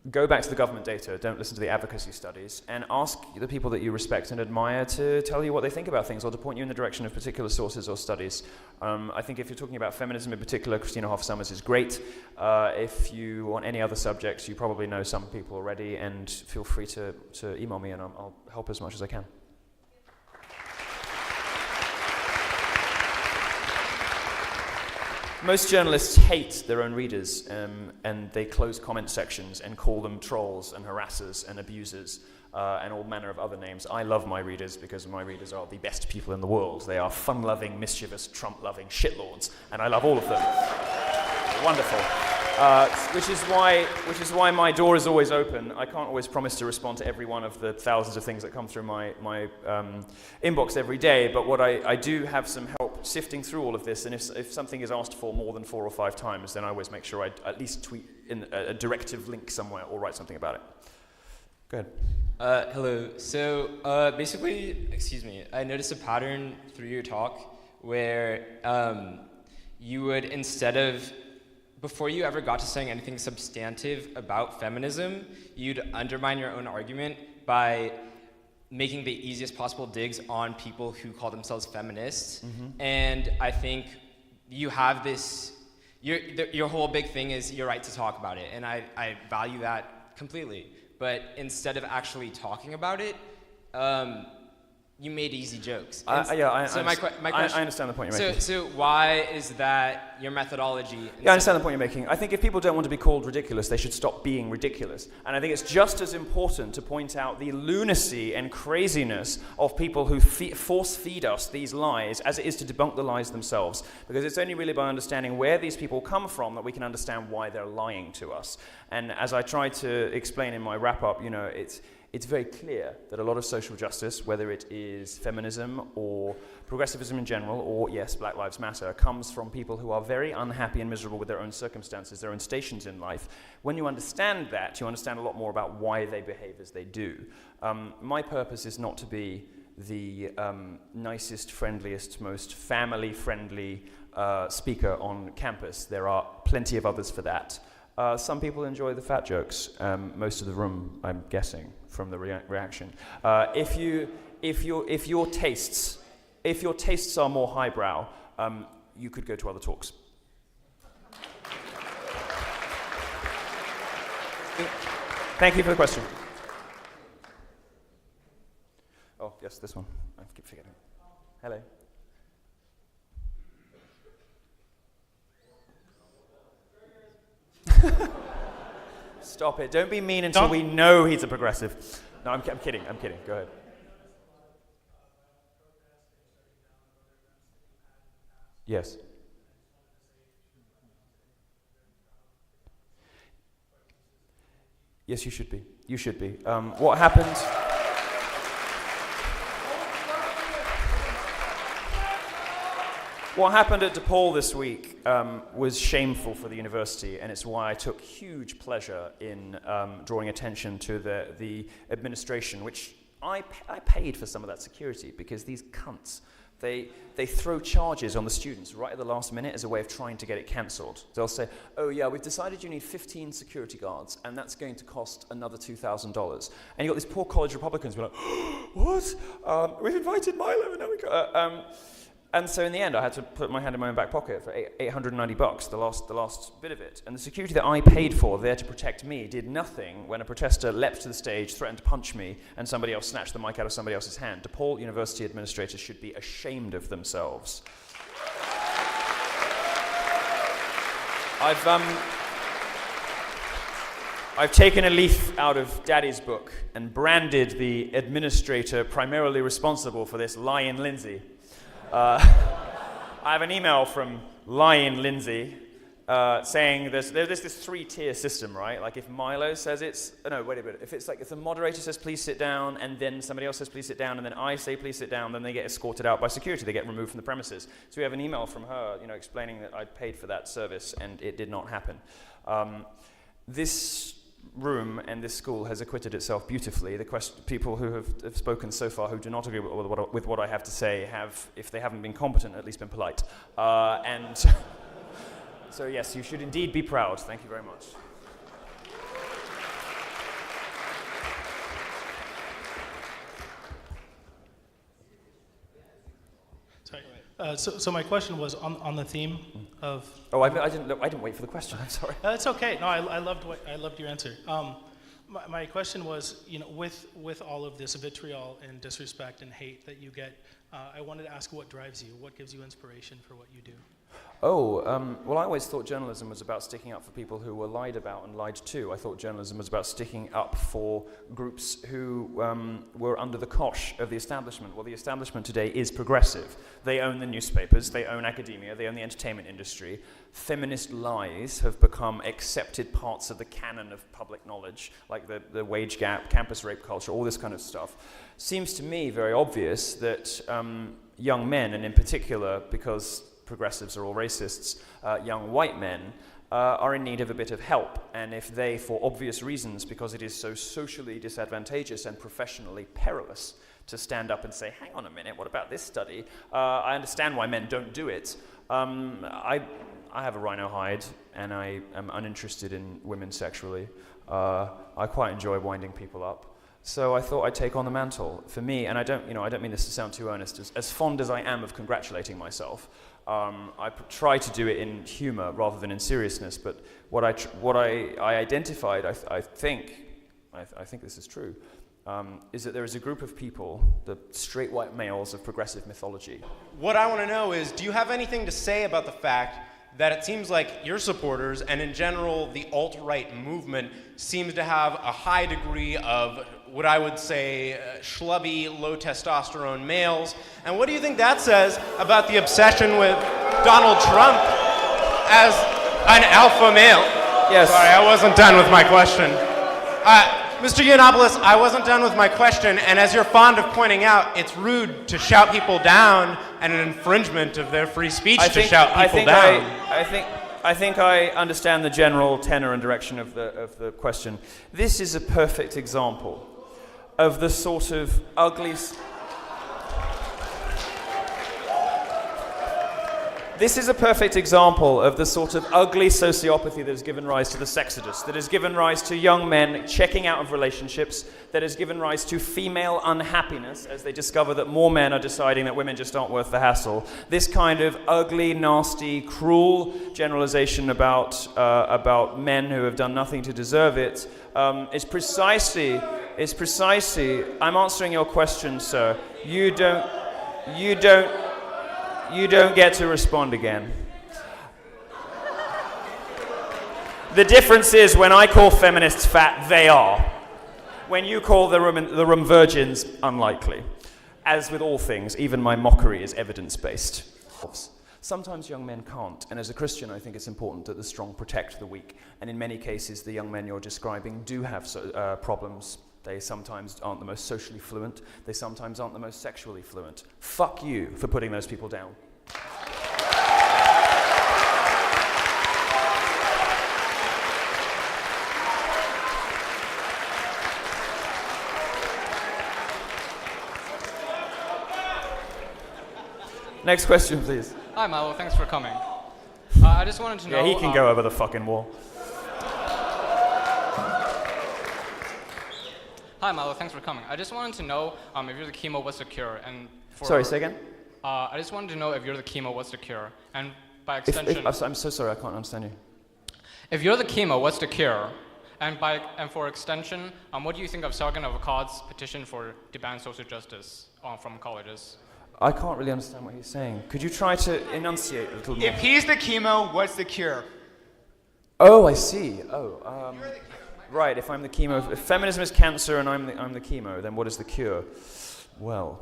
Go back to the government data, don't listen to the advocacy studies, and ask the people that you respect and admire to tell you what they think about things or to point you in the direction of particular sources or studies. I think if you're talking about feminism in particular, Christina Hoff Sommers is great. If you want any other subjects, you probably know some people already, and feel free to email me and I'll help as much as I can. Most journalists hate their own readers, and they close comment sections and call them trolls and harassers and abusers. and all manner of other names. I love my readers because my readers are the best people in the world. They are fun-loving, mischievous, Trump-loving shitlords, and I love all of them. Wonderful. Which is why my door is always open. I can't always promise to respond to every one of the thousands of things that come through my inbox every day, but what I do have some help sifting through all of this, and if something is asked for more than 4 or 5 times, then I always make sure I at least tweet in a directive link somewhere or write something about it. Go ahead. Hello. So basically, excuse me, I noticed a pattern through your talk where you would, instead of, before you ever got to saying anything substantive about feminism, you'd undermine your own argument by making the easiest possible digs on people who call themselves feminists. Mm-hmm. And I think you have this, your whole big thing is your right to talk about it, and I value that completely. But instead of actually talking about it, you made easy jokes. I question, understand the point you're making. So why is that your methodology? Yeah, I understand the point you're making. I think if people don't want to be called ridiculous, they should stop being ridiculous. And I think it's just as important to point out the lunacy and craziness of people who force feed us these lies as it is to debunk the lies themselves. Because it's only really by understanding where these people come from that we can understand why they're lying to us. And as I try to explain in my wrap-up, you know, it's very clear that a lot of social justice, whether it is feminism or progressivism in general, or, yes, Black Lives Matter, comes from people who are very unhappy and miserable with their own circumstances, their own stations in life. When you understand that, you understand a lot more about why they behave as they do. My purpose is not to be the nicest, friendliest, most family-friendly speaker on campus. There are plenty of others for that. Some people enjoy the fat jokes. Most of the room, I'm guessing, from the reaction. If your tastes are more highbrow, you could go to other talks. Thank you for the question. Oh, yes, this one. I keep forgetting. Hello. Stop it. Don't be mean until we know he's a progressive. No, I'm kidding. Go ahead. Yes. Yes, you should be. You should be. What happened... What happened at DePaul this week was shameful for the university, and it's why I took huge pleasure in drawing attention to the administration, which I paid for some of that security, because these cunts, they throw charges on the students right at the last minute as a way of trying to get it cancelled. They'll say, oh yeah, we've decided you need 15 security guards, and that's going to cost another $2,000. And you've got these poor college Republicans who are like, what? We've invited Milo, and now we go... And so in the end, I had to put my hand in my own back pocket for $890, the last bit of it. And the security that I paid for, there to protect me, did nothing when a protester leapt to the stage, threatened to punch me, and somebody else snatched the mic out of somebody else's hand. DePaul University administrators should be ashamed of themselves. I've taken a leaf out of Daddy's book and branded the administrator primarily responsible for this lying Lindsay. I have an email from Lion Lindsay saying there's this 3-tier system, right? Like if Milo says if the moderator says please sit down, and then somebody else says please sit down, and then I say please sit down, then they get escorted out by security. They get removed from the premises. So we have an email from her, explaining that I paid for that service, and it did not happen. This room and this school has acquitted itself beautifully. The people who have spoken so far who do not agree with what I have to say have, if they haven't been competent, at least been polite. And so yes, you should indeed be proud. Thank you very much. Sorry. So my question was on the theme of. Oh, I didn't wait for the question. I'm sorry. That's okay. No, I loved your answer. My question was, with all of this vitriol and disrespect and hate that you get, I wanted to ask what drives you, what gives you inspiration for what you do. Well, I always thought journalism was about sticking up for people who were lied about and lied to. I thought journalism was about sticking up for groups who were under the cosh of the establishment. Well, the establishment today is progressive. They own the newspapers, they own academia, they own the entertainment industry. Feminist lies have become accepted parts of the canon of public knowledge, like the wage gap, campus rape culture, all this kind of stuff. Seems to me very obvious that young men, and in particular, because progressives are all racists, young white men are in need of a bit of help. And if they, for obvious reasons, because it is so socially disadvantageous and professionally perilous to stand up and say, hang on a minute, what about this study? I understand why men don't do it. I have a rhino hide, and I am uninterested in women sexually. I quite enjoy winding people up. So I thought I'd take on the mantle. For me, and I don't mean this to sound too earnest, as fond as I am of congratulating myself, I try to do it in humor rather than in seriousness. But what I identified, I think this is true, is that there is a group of people, the straight white males of progressive mythology. What I want to know is, do you have anything to say about the fact that it seems like your supporters, and in general the alt-right movement, seems to have a high degree of what I would say schlubby, low testosterone males? And what do you think that says about the obsession with Donald Trump as an alpha male? Yes. Sorry, I wasn't done with my question. Mr. Yiannopoulos, I wasn't done with my question, and as you're fond of pointing out, it's rude to shout people down and an infringement of their free speech to shout people down. I think I understand the general tenor and direction of the question. This is a perfect example of the sort of ugly... This is a perfect example of the sort of ugly sociopathy that has given rise to the sexodus, that has given rise to young men checking out of relationships, that has given rise to female unhappiness as they discover that more men are deciding that women just aren't worth the hassle. This kind of ugly, nasty, cruel generalization about men who have done nothing to deserve it is precisely, I'm answering your question, sir. You don't get to respond again. The difference is when I call feminists fat, they are. When you call the room virgins, unlikely. As with all things, even my mockery is evidence-based. Sometimes young men can't, and as a Christian, I think it's important that the strong protect the weak. And in many cases, the young men you're describing do have problems. They sometimes aren't the most socially fluent. They sometimes aren't the most sexually fluent. Fuck you for putting those people down. Next question, please. Hi, Milo. Thanks for coming. I just wanted to know... Yeah, he can go over the fucking wall. Hi, Milo. Thanks for coming. I just wanted to know if you're the chemo, what's the cure? And Sorry, say again? I just wanted to know if you're the chemo, what's the cure? And by extension... I'm so sorry, I can't understand you. If you're the chemo, what's the cure? And for extension, what do you think of Sargon of Akkad's petition to ban social justice from colleges? I can't really understand what he's saying. Could you try to enunciate a little more? If he's the chemo, what's the cure? Oh, I see. Right, if I'm the chemo, if feminism is cancer and I'm the chemo, then what is the cure? Well,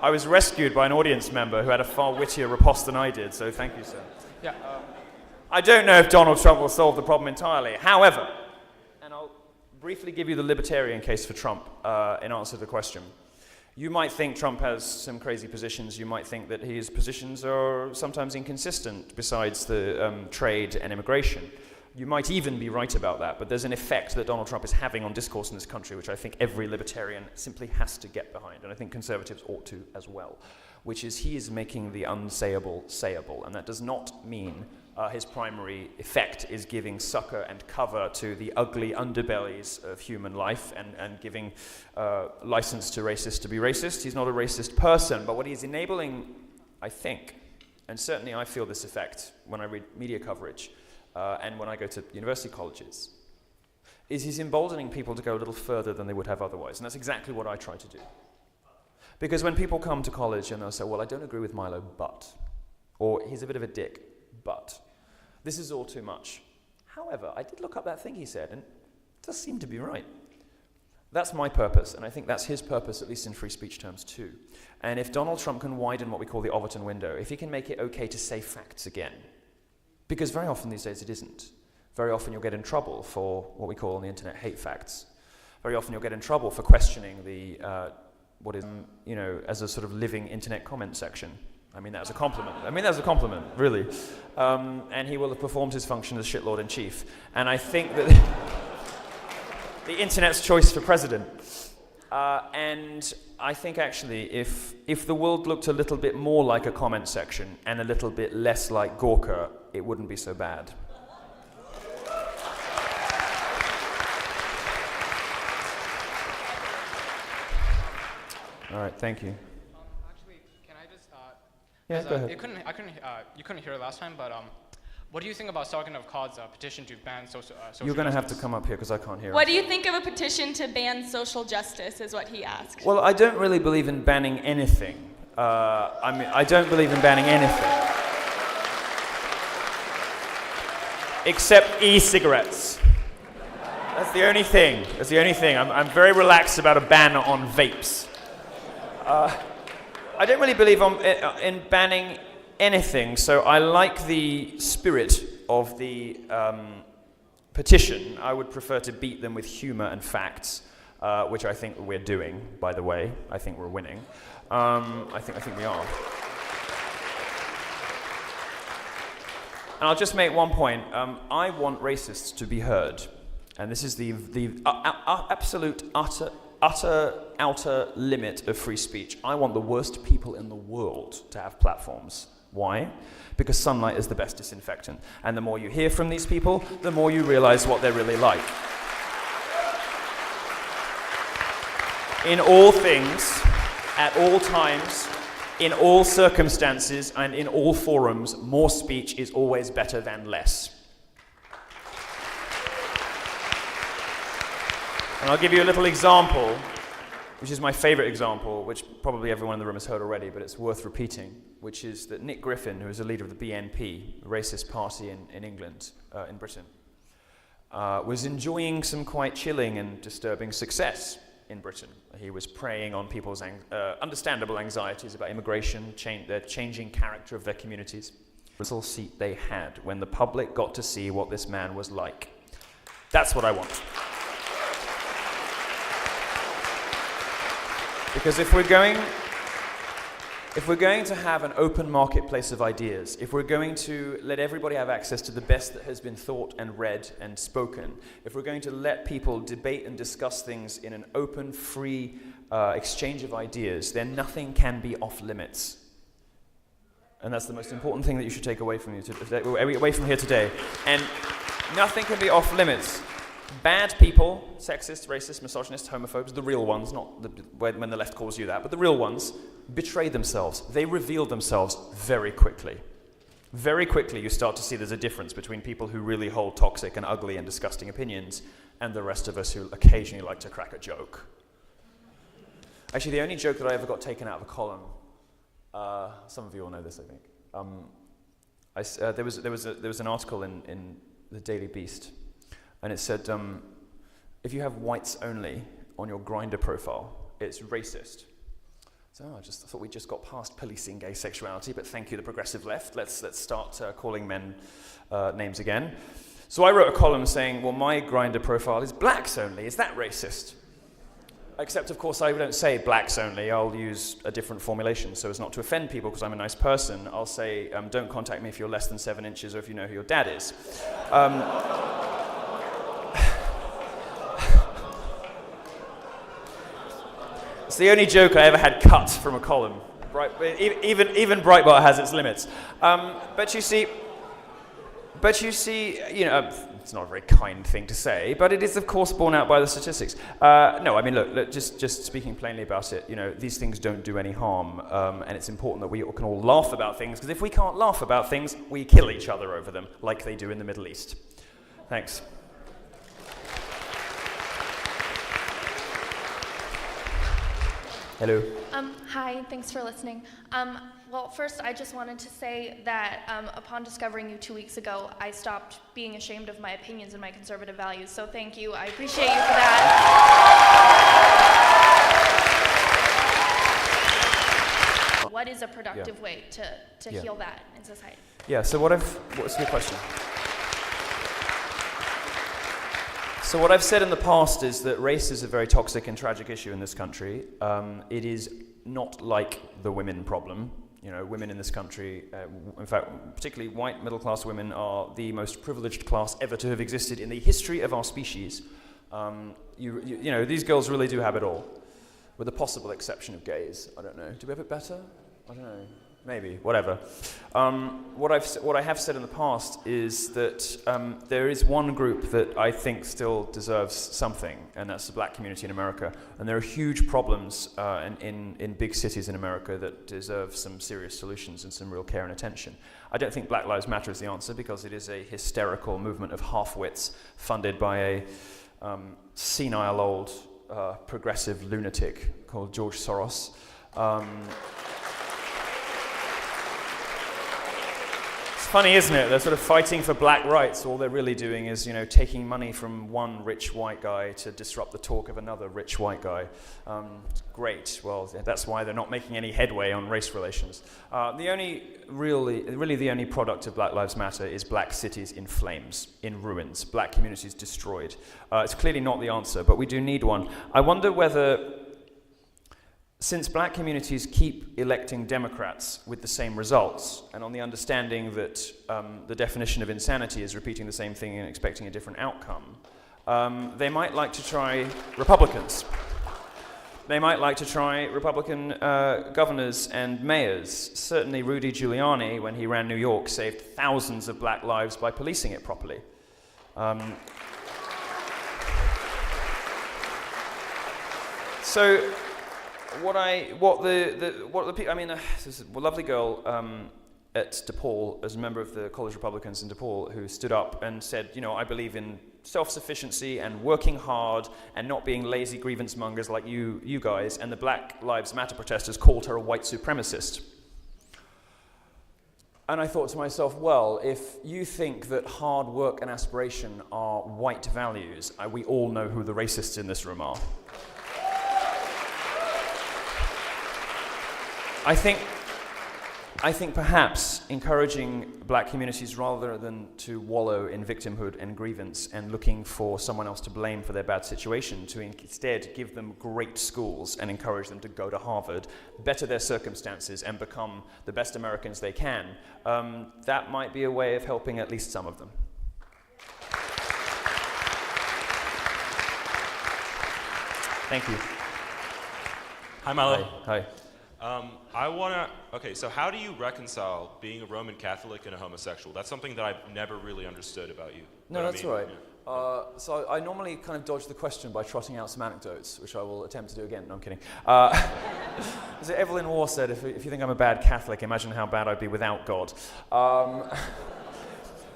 I was rescued by an audience member who had a far wittier riposte than I did, so thank you, sir. Yeah. I don't know if Donald Trump will solve the problem entirely. However, and I'll briefly give you the libertarian case for Trump in answer to the question. You might think Trump has some crazy positions. You might think that his positions are sometimes inconsistent besides the trade and immigration. You might even be right about that, but there's an effect that Donald Trump is having on discourse in this country, which I think every libertarian simply has to get behind, and I think conservatives ought to as well, which is he is making the unsayable sayable, and that does not mean his primary effect is giving succor and cover to the ugly underbellies of human life and giving license to racists to be racist. He's not a racist person, but what he's enabling, I think, and certainly I feel this effect when I read media coverage and when I go to university colleges, is he's emboldening people to go a little further than they would have otherwise. And that's exactly what I try to do. Because when people come to college and they'll say, well, I don't agree with Milo, but, or he's a bit of a dick, but, this is all too much. However, I did look up that thing he said, and it does seem to be right. That's my purpose, and I think that's his purpose, at least in free speech terms too. And if Donald Trump can widen what we call the Overton window, if he can make it okay to say facts again, because very often these days it isn't. Very often you'll get in trouble for what we call on the internet hate facts. Very often you'll get in trouble for questioning the, what is, you know, as a sort of living internet comment section. I mean that as a compliment. I mean that as a compliment, really. And he will have performed his function as shitlord in chief. And I think that the internet's choice for president. And I think actually if the world looked a little bit more like a comment section and a little bit less like Gawker, it wouldn't be so bad. All right, thank you. Actually, can I just? Yeah, go ahead. You couldn't hear it last time, but what do you think about Sargon of Akkad's petition to ban social You're going to have to come up here because I can't hear. What do you think of a petition to ban social justice, is what he asked. Well, I don't really believe in banning anything. I don't believe in banning anything. Except e-cigarettes. That's the only thing. That's the only thing. I'm very relaxed about a ban on vapes. I don't really believe in banning anything, so I like the spirit of the petition. I would prefer to beat them with humor and facts, which I think we're doing, by the way. I think we're winning. I think we are. And I'll just make one point. I want racists to be heard. And this is the absolute, outer limit of free speech. I want the worst people in the world to have platforms. Why? Because sunlight is the best disinfectant. And the more you hear from these people, the more you realize what they're really like. In all things, at all times, in all circumstances, and in all forums, more speech is always better than less. And I'll give you a little example, which is my favorite example, which probably everyone in the room has heard already, but it's worth repeating, which is that Nick Griffin, who is a leader of the BNP, a racist party in England, in Britain, was enjoying some quite chilling and disturbing success in Britain. He was preying on people's understandable anxieties about immigration, the changing character of their communities. The little seat they had when the public got to see what this man was like. That's what I want. Because if we're going to have an open marketplace of ideas, if we're going to let everybody have access to the best that has been thought and read and spoken, if we're going to let people debate and discuss things in an open, free exchange of ideas, then nothing can be off limits. And that's the most important thing that you should take away from here today. And nothing can be off limits. Bad people, sexists, racists, misogynists, homophobes, the real ones, not when the left calls you that, but the real ones, betray themselves. They reveal themselves very quickly. Very quickly you start to see there's a difference between people who really hold toxic and ugly and disgusting opinions and the rest of us who occasionally like to crack a joke. Actually, the only joke that I ever got taken out of a column, some of you all know this, I think. There was an article in the Daily Beast, and it said, if you have whites only on your Grindr profile, it's racist. So I thought we just got past policing gay sexuality, but thank you, the progressive left. Let's start calling men names again. So I wrote a column saying, well, my Grindr profile is blacks only. Is that racist? Except, of course, I don't say blacks only. I'll use a different formulation so as not to offend people because I'm a nice person. I'll say, don't contact me if you're less than 7 inches or if you know who your dad is. It's the only joke I ever had cut from a column. Even Breitbart has its limits. But you see, But you see, it's not a very kind thing to say, but it is, of course, borne out by the statistics. No, I mean, look, just speaking plainly about it, these things don't do any harm, and it's important that we can all laugh about things, because if we can't laugh about things, we kill each other over them, like they do in the Middle East. Thanks. Hello. Hi, thanks for listening. Well, first, I just wanted to say that upon discovering you 2 weeks ago, I stopped being ashamed of my opinions and my conservative values, so thank you. I appreciate you for that. What is a productive way to heal that in society? Yeah, so what's your question? So what I've said in the past is that race is a very toxic and tragic issue in this country. It is not like the women problem. Women in this country, in fact, particularly white middle-class women, are the most privileged class ever to have existed in the history of our species. These girls really do have it all, with the possible exception of gays. I don't know. Do we have it better? I don't know. Maybe, whatever. What I have said in the past is that there is one group that I think still deserves something, and that's the black community in America. And there are huge problems in big cities in America that deserve some serious solutions and some real care and attention. I don't think Black Lives Matter is the answer, because it is a hysterical movement of half-wits funded by a senile old progressive lunatic called George Soros. Funny, isn't it? They're sort of fighting for black rights. All they're really doing is, taking money from one rich white guy to disrupt the talk of another rich white guy. Great. Well, that's why they're not making any headway on race relations. The only product of Black Lives Matter is black cities in flames, in ruins, black communities destroyed. It's clearly not the answer, but we do need one. I wonder whether, since black communities keep electing Democrats with the same results, and on the understanding that the definition of insanity is repeating the same thing and expecting a different outcome, they might like to try Republicans. They might like to try Republican governors and mayors. Certainly Rudy Giuliani, when he ran New York, saved thousands of black lives by policing it properly. So, there's a lovely girl at DePaul, as a member of the College Republicans in DePaul, who stood up and said, I believe in self-sufficiency and working hard and not being lazy grievance mongers like you guys, and the Black Lives Matter protesters called her a white supremacist. And I thought to myself, well, if you think that hard work and aspiration are white values, we all know who the racists in this room are. I think perhaps encouraging black communities, rather than to wallow in victimhood and grievance and looking for someone else to blame for their bad situation, to instead give them great schools and encourage them to go to Harvard, better their circumstances and become the best Americans they can, that might be a way of helping at least some of them. Thank you. Hi, Milo. Hi. So how do you reconcile being a Roman Catholic and a homosexual? That's something that I've never really understood about you. No, that's all right. Yeah. So I normally kind of dodge the question by trotting out some anecdotes, which I will attempt to do again. No, I'm kidding. As Evelyn Waugh said, if you think I'm a bad Catholic, imagine how bad I'd be without God.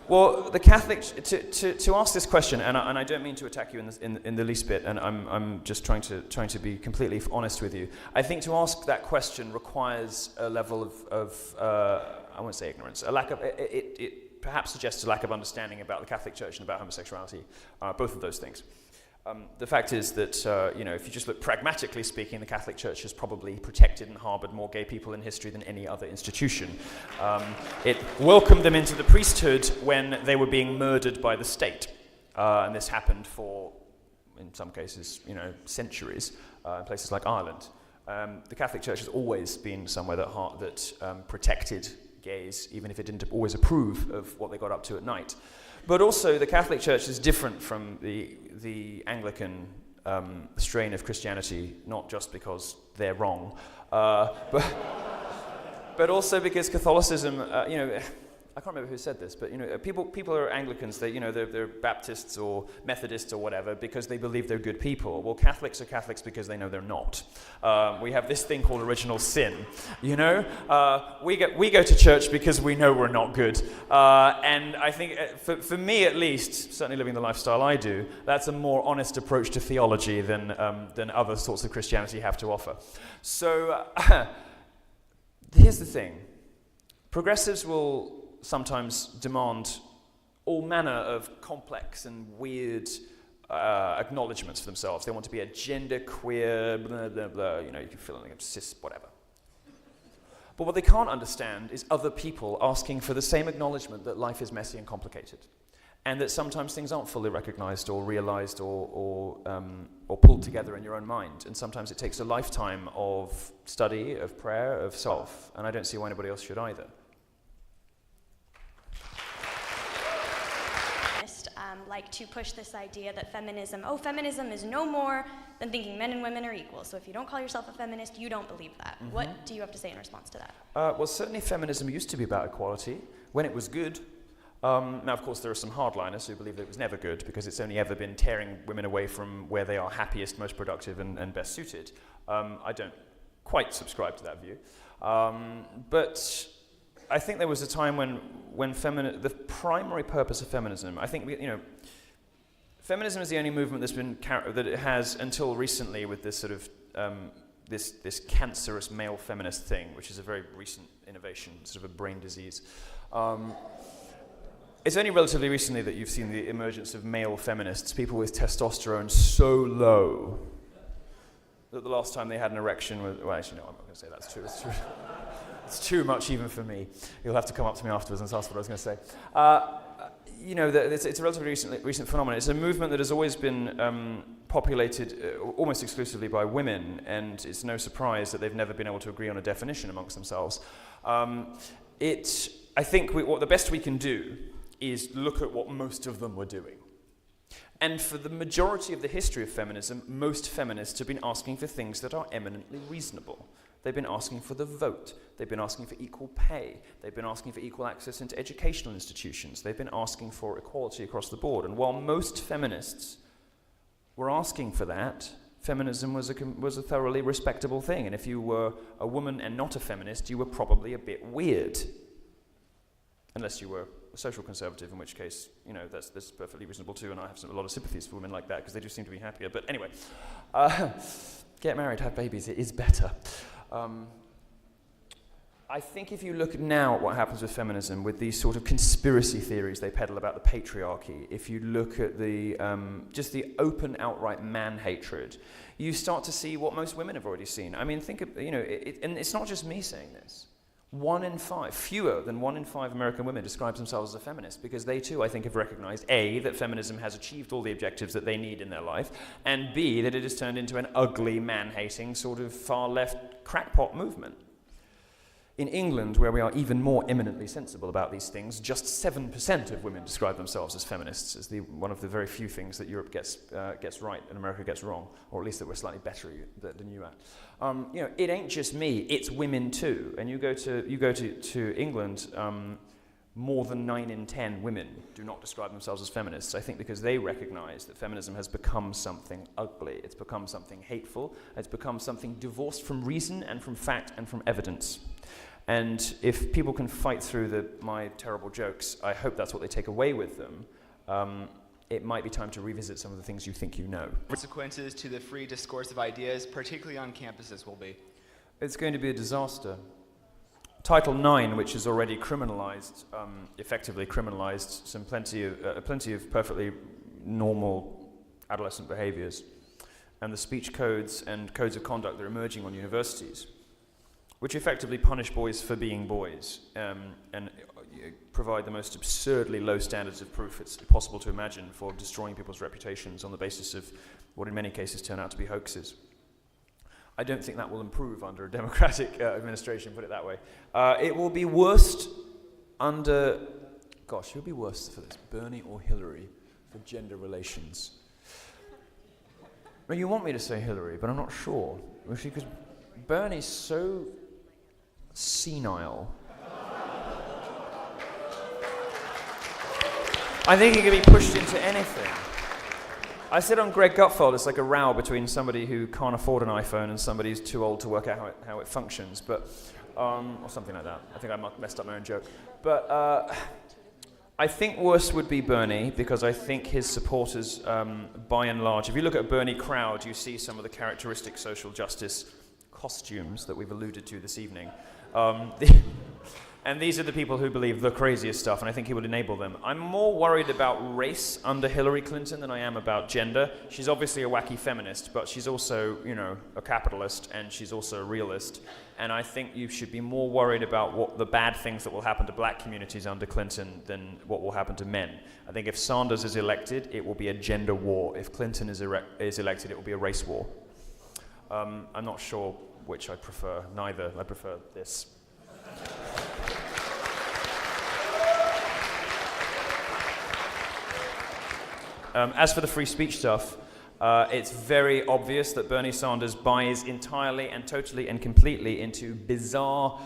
Well, the Catholic, to ask this question, and I don't mean to attack you in the least bit, and I'm just trying to be completely honest with you. I think to ask that question requires a level of I won't say ignorance, a lack of, it perhaps suggests a lack of understanding about the Catholic Church and about homosexuality, both of those things. The fact is that, if you just look pragmatically speaking, the Catholic Church has probably protected and harbored more gay people in history than any other institution. It welcomed them into the priesthood when they were being murdered by the state. And this happened for, in some cases, centuries, in places like Ireland. The Catholic Church has always been somewhere that protected gays, even if it didn't always approve of what they got up to at night. But also, the Catholic Church is different from the Anglican strain of Christianity, not just because they're wrong, but also because Catholicism, I can't remember who said this, but people are Anglicans. They're Baptists or Methodists or whatever because they believe they're good people. Well, Catholics are Catholics because they know they're not. We have this thing called original sin. We go to church because we know we're not good. And I think, for me at least, certainly living the lifestyle I do, that's a more honest approach to theology than other sorts of Christianity have to offer. So here's the thing. Progressives will sometimes demand all manner of complex and weird acknowledgements for themselves. They want to be a gender queer, blah, blah, blah. You can fill in like cis, whatever. But what they can't understand is other people asking for the same acknowledgement that life is messy and complicated, and that sometimes things aren't fully recognized or realized or pulled together in your own mind. And sometimes it takes a lifetime of study, of prayer, of self. And I don't see why anybody else should either. Like to push this idea that feminism is no more than thinking men and women are equal. So if you don't call yourself a feminist, you don't believe that. Mm-hmm. What do you have to say in response to that? Well, certainly feminism used to be about equality when it was good. Now, of course, there are some hardliners who believe that it was never good because it's only ever been tearing women away from where they are happiest, most productive, and best suited. I don't quite subscribe to that view. But I think there was a time when the primary purpose of feminism, I think, feminism is the only movement that it has until recently with this sort of this cancerous male feminist thing, which is a very recent innovation, sort of a brain disease. It's only relatively recently that you've seen the emergence of male feminists, people with testosterone so low that the last time they had an erection was, well, actually, no, I'm not going to say that's true. It's true. It's too much even for me. You'll have to come up to me afterwards and ask what I was going to say. It's a relatively recent phenomenon. It's a movement that has always been populated almost exclusively by women, and it's no surprise that they've never been able to agree on a definition amongst themselves. I think what the best we can do is look at what most of them were doing. And for the majority of the history of feminism, most feminists have been asking for things that are eminently reasonable. They've been asking for the vote. They've been asking for equal pay. They've been asking for equal access into educational institutions. They've been asking for equality across the board. And while most feminists were asking for that, feminism was a thoroughly respectable thing. And if you were a woman and not a feminist, you were probably a bit weird. Unless you were a social conservative, in which case, that's perfectly reasonable too. And I have a lot of sympathies for women like that because they do seem to be happier. But anyway, get married, have babies, it is better. I think if you look now at what happens with feminism, with these sort of conspiracy theories they peddle about the patriarchy, if you look at the just the open, outright man-hatred, you start to see what most women have already seen. I mean, think of, and it's not just me saying this. Fewer than 1 in 5 American women describe themselves as a feminist because they too, I think, have recognized, A, that feminism has achieved all the objectives that they need in their life, and B, that it has turned into an ugly, man-hating, sort of far-left crackpot movement. In England, where we are even more eminently sensible about these things, just 7% of women describe themselves as feminists, as one of the very few things that Europe gets right and America gets wrong, or at least that we're slightly better than you at. It ain't just me; it's women too. And you go to England, more than 9 in 10 women do not describe themselves as feminists. I think because they recognise that feminism has become something ugly. It's become something hateful. It's become something divorced from reason and from fact and from evidence. And if people can fight through my terrible jokes, I hope that's what they take away with them. It might be time to revisit some of the things you think you know. Consequences to the free discourse of ideas, particularly on campuses, will be? It's going to be a disaster. Title IX, which is already criminalized, effectively criminalized plenty of perfectly normal adolescent behaviors, and the speech codes and codes of conduct that are emerging on universities, which effectively punish boys for being boys and provide the most absurdly low standards of proof it's possible to imagine for destroying people's reputations on the basis of what in many cases turn out to be hoaxes. I don't think that will improve under a democratic administration, put it that way. It will be worst under, who would be worse for this, Bernie or Hillary, for gender relations? Well, you want me to say Hillary, but I'm not sure. Because Bernie's so senile. I think he can be pushed into anything. I said on Greg Gutfeld, it's like a row between somebody who can't afford an iPhone and somebody who's too old to work out how it functions, but or something like that. I think I messed up my own joke. But I think worse would be Bernie, because I think his supporters, by and large, if you look at a Bernie crowd, you see some of the characteristic social justice costumes that we've alluded to this evening. And these are the people who believe the craziest stuff, and I think he would enable them. I'm more worried about race under Hillary Clinton than I am about gender. She's obviously a wacky feminist, but she's also, you know, a capitalist, and she's also a realist. And I think you should be more worried about what the bad things that will happen to black communities under Clinton than what will happen to men. I think if Sanders is elected, it will be a gender war. If Clinton is elected, it will be a race war. I'm not sure which I prefer. Neither. I prefer this. As for the free speech stuff, it's very obvious that Bernie Sanders buys entirely and totally and completely into bizarre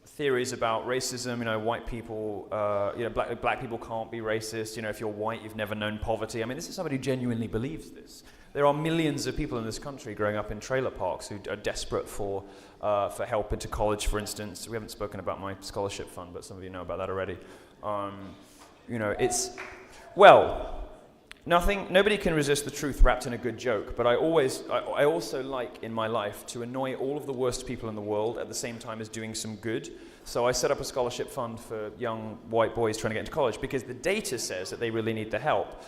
theories about racism. You know, white people, you know, black people can't be racist. You know, if you're white, you've never known poverty. I mean, this is somebody who genuinely believes this. There are millions of people in this country growing up in trailer parks who are desperate for help into college, for instance. We haven't spoken about my scholarship fund, but some of you know about that already. You know, it's... Well, nobody can resist the truth wrapped in a good joke, but I also like in my life to annoy all of the worst people in the world at the same time as doing some good. So I set up a scholarship fund for young white boys trying to get into college because the data says that they really need the help.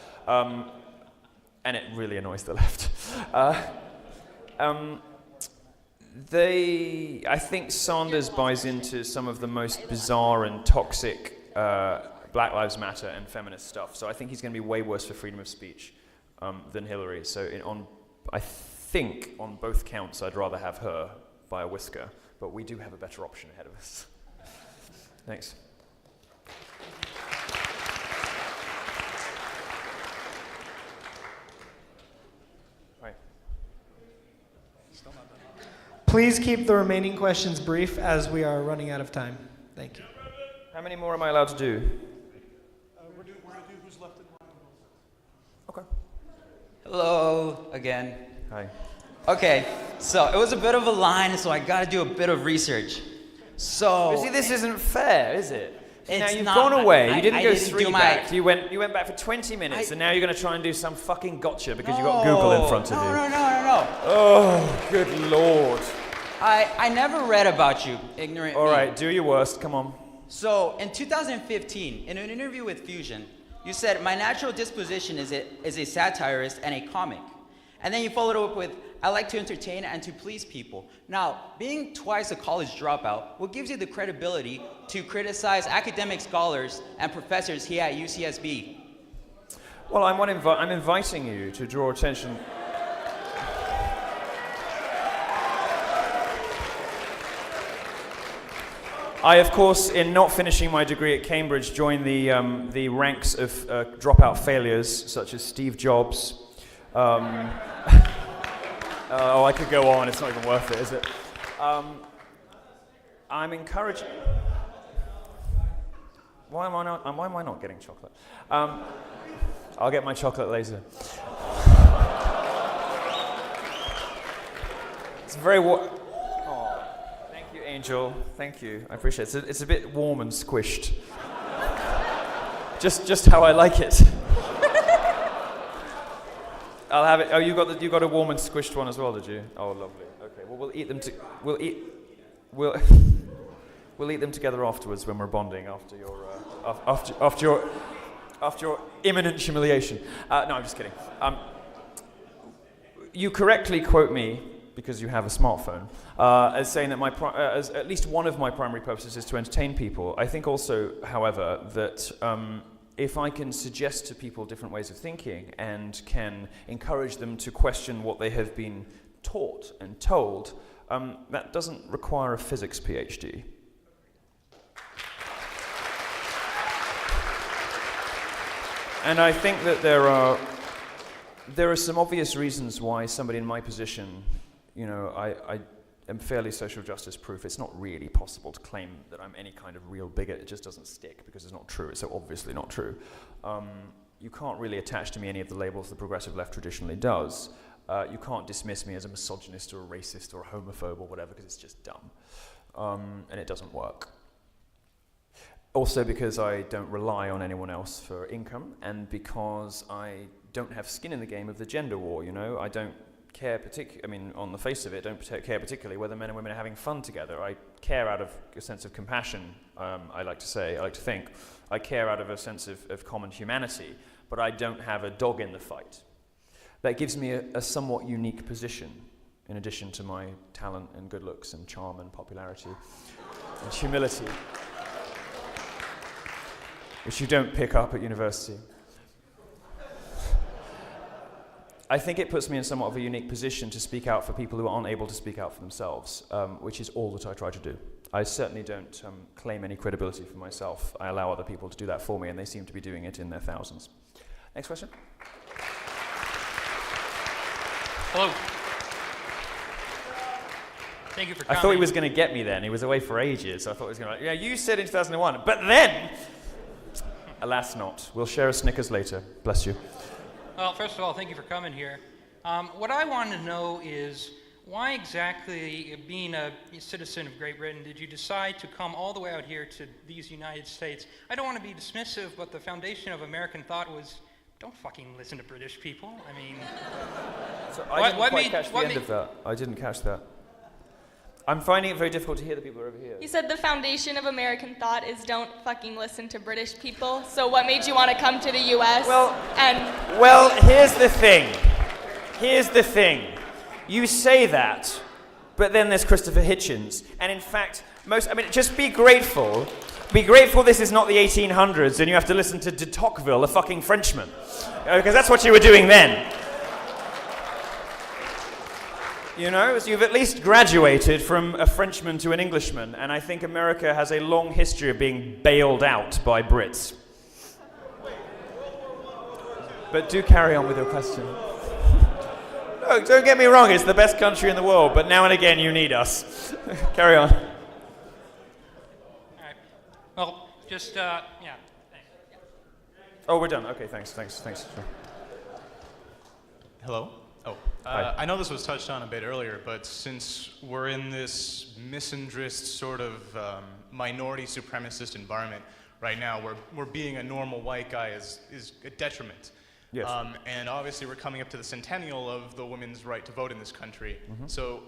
And it really annoys the left. I think Sanders buys into some of the most bizarre and toxic Black Lives Matter and feminist stuff. So I think he's going to be way worse for freedom of speech than Hillary. So I think on both counts, I'd rather have her by a whisker. But we do have a better option ahead of us. Thanks. Right. Please keep the remaining questions brief as we are running out of time. Thank you. How many more am I allowed to do? We're going to do who's left in line. Okay. Hello again. Hi. Okay, so it was a bit of a line, so I got to do a bit of research. So see, this isn't fair, is it? Now you've not, gone away. You didn't I go didn't three do back. You went back for 20 minutes, and now you're going to try and do some fucking gotcha because you've got Google in front of you. No. Oh, good lord. I never read about you, ignorant. All right, do your worst. Come on. So in 2015, in an interview with Fusion, you said, "My natural disposition is a satirist and a comic." And then you followed up with, "I like to entertain and to please people." Now, being twice a college dropout, what gives you the credibility to criticize academic scholars and professors here at UCSB? Well, I'm inviting you to draw attention. I, of course, in not finishing my degree at Cambridge, joined the ranks of dropout failures, such as Steve Jobs. Oh, I could go on. It's not even worth it, is it? I'm encouraging... Why am I not getting chocolate? I'll get my chocolate later. It's very Oh, thank you, Angel. Thank you. I appreciate it. It's a bit warm and squished. just how I like it. I'll have it. Oh, you got a warm and squished one as well, did you? Oh, lovely. Okay. Well, we'll eat them. We'll eat them together afterwards when we're bonding after your imminent humiliation. No, I'm just kidding. You correctly quote me, because you have a smartphone, as saying that as at least one of my primary purposes is to entertain people. I think also, however, that if I can suggest to people different ways of thinking and can encourage them to question what they have been taught and told, that doesn't require a physics PhD. And I think that there are some obvious reasons why somebody in my position, you know, am fairly social justice proof. It's not really possible to claim that I'm any kind of real bigot. It just doesn't stick because it's not true. It's so obviously not true. You can't really attach to me any of the labels the progressive left traditionally does. You can't dismiss me as a misogynist or a racist or a homophobe or whatever because it's just dumb. And it doesn't work. Also because I don't rely on anyone else for income, and because I don't have skin in the game of the gender war, you know? I don't care on the face of it, don't care particularly whether men and women are having fun together. I care out of a sense of compassion, I like to think. I care out of a sense of common humanity, but I don't have a dog in the fight. That gives me a somewhat unique position, in addition to my talent and good looks and charm and popularity and humility, which you don't pick up at university. I think it puts me in somewhat of a unique position to speak out for people who aren't able to speak out for themselves, which is all that I try to do. I certainly don't claim any credibility for myself. I allow other people to do that for me, and they seem to be doing it in their thousands. Next question. Hello. Thank you for coming. I thought he was going to get me then. He was away for ages. I thought he was going to, yeah, you said in 2001, but then, alas not. We'll share a Snickers later. Bless you. Well, first of all, thank you for coming here. What I want to know is, why exactly, being a citizen of Great Britain, did you decide to come all the way out here to these United States? I don't want to be dismissive, but the foundation of American thought was, don't fucking listen to British people. I mean... So I didn't quite catch the end of that. I didn't catch that. I'm finding it very difficult to hear the people over here. You said the foundation of American thought is don't fucking listen to British people. So what made you want to come to the U.S.? Well, here's the thing. Here's the thing. You say that, but then there's Christopher Hitchens. And in fact, just be grateful. Be grateful this is not the 1800s and you have to listen to de Tocqueville, a fucking Frenchman. Because that's what you were doing then. You know, so you've at least graduated from a Frenchman to an Englishman, and I think America has a long history of being bailed out by Brits. But do carry on with your question. No, don't get me wrong, it's the best country in the world, but now and again you need us. Carry on. All right. Well, just, yeah, thanks. Oh, we're done. Okay, thanks. Hello? I know this was touched on a bit earlier, but since we're in this misandrist sort of minority supremacist environment right now, where being a normal white guy is a detriment. Yes. And obviously we're coming up to the centennial of the women's right to vote in this country. Mm-hmm. So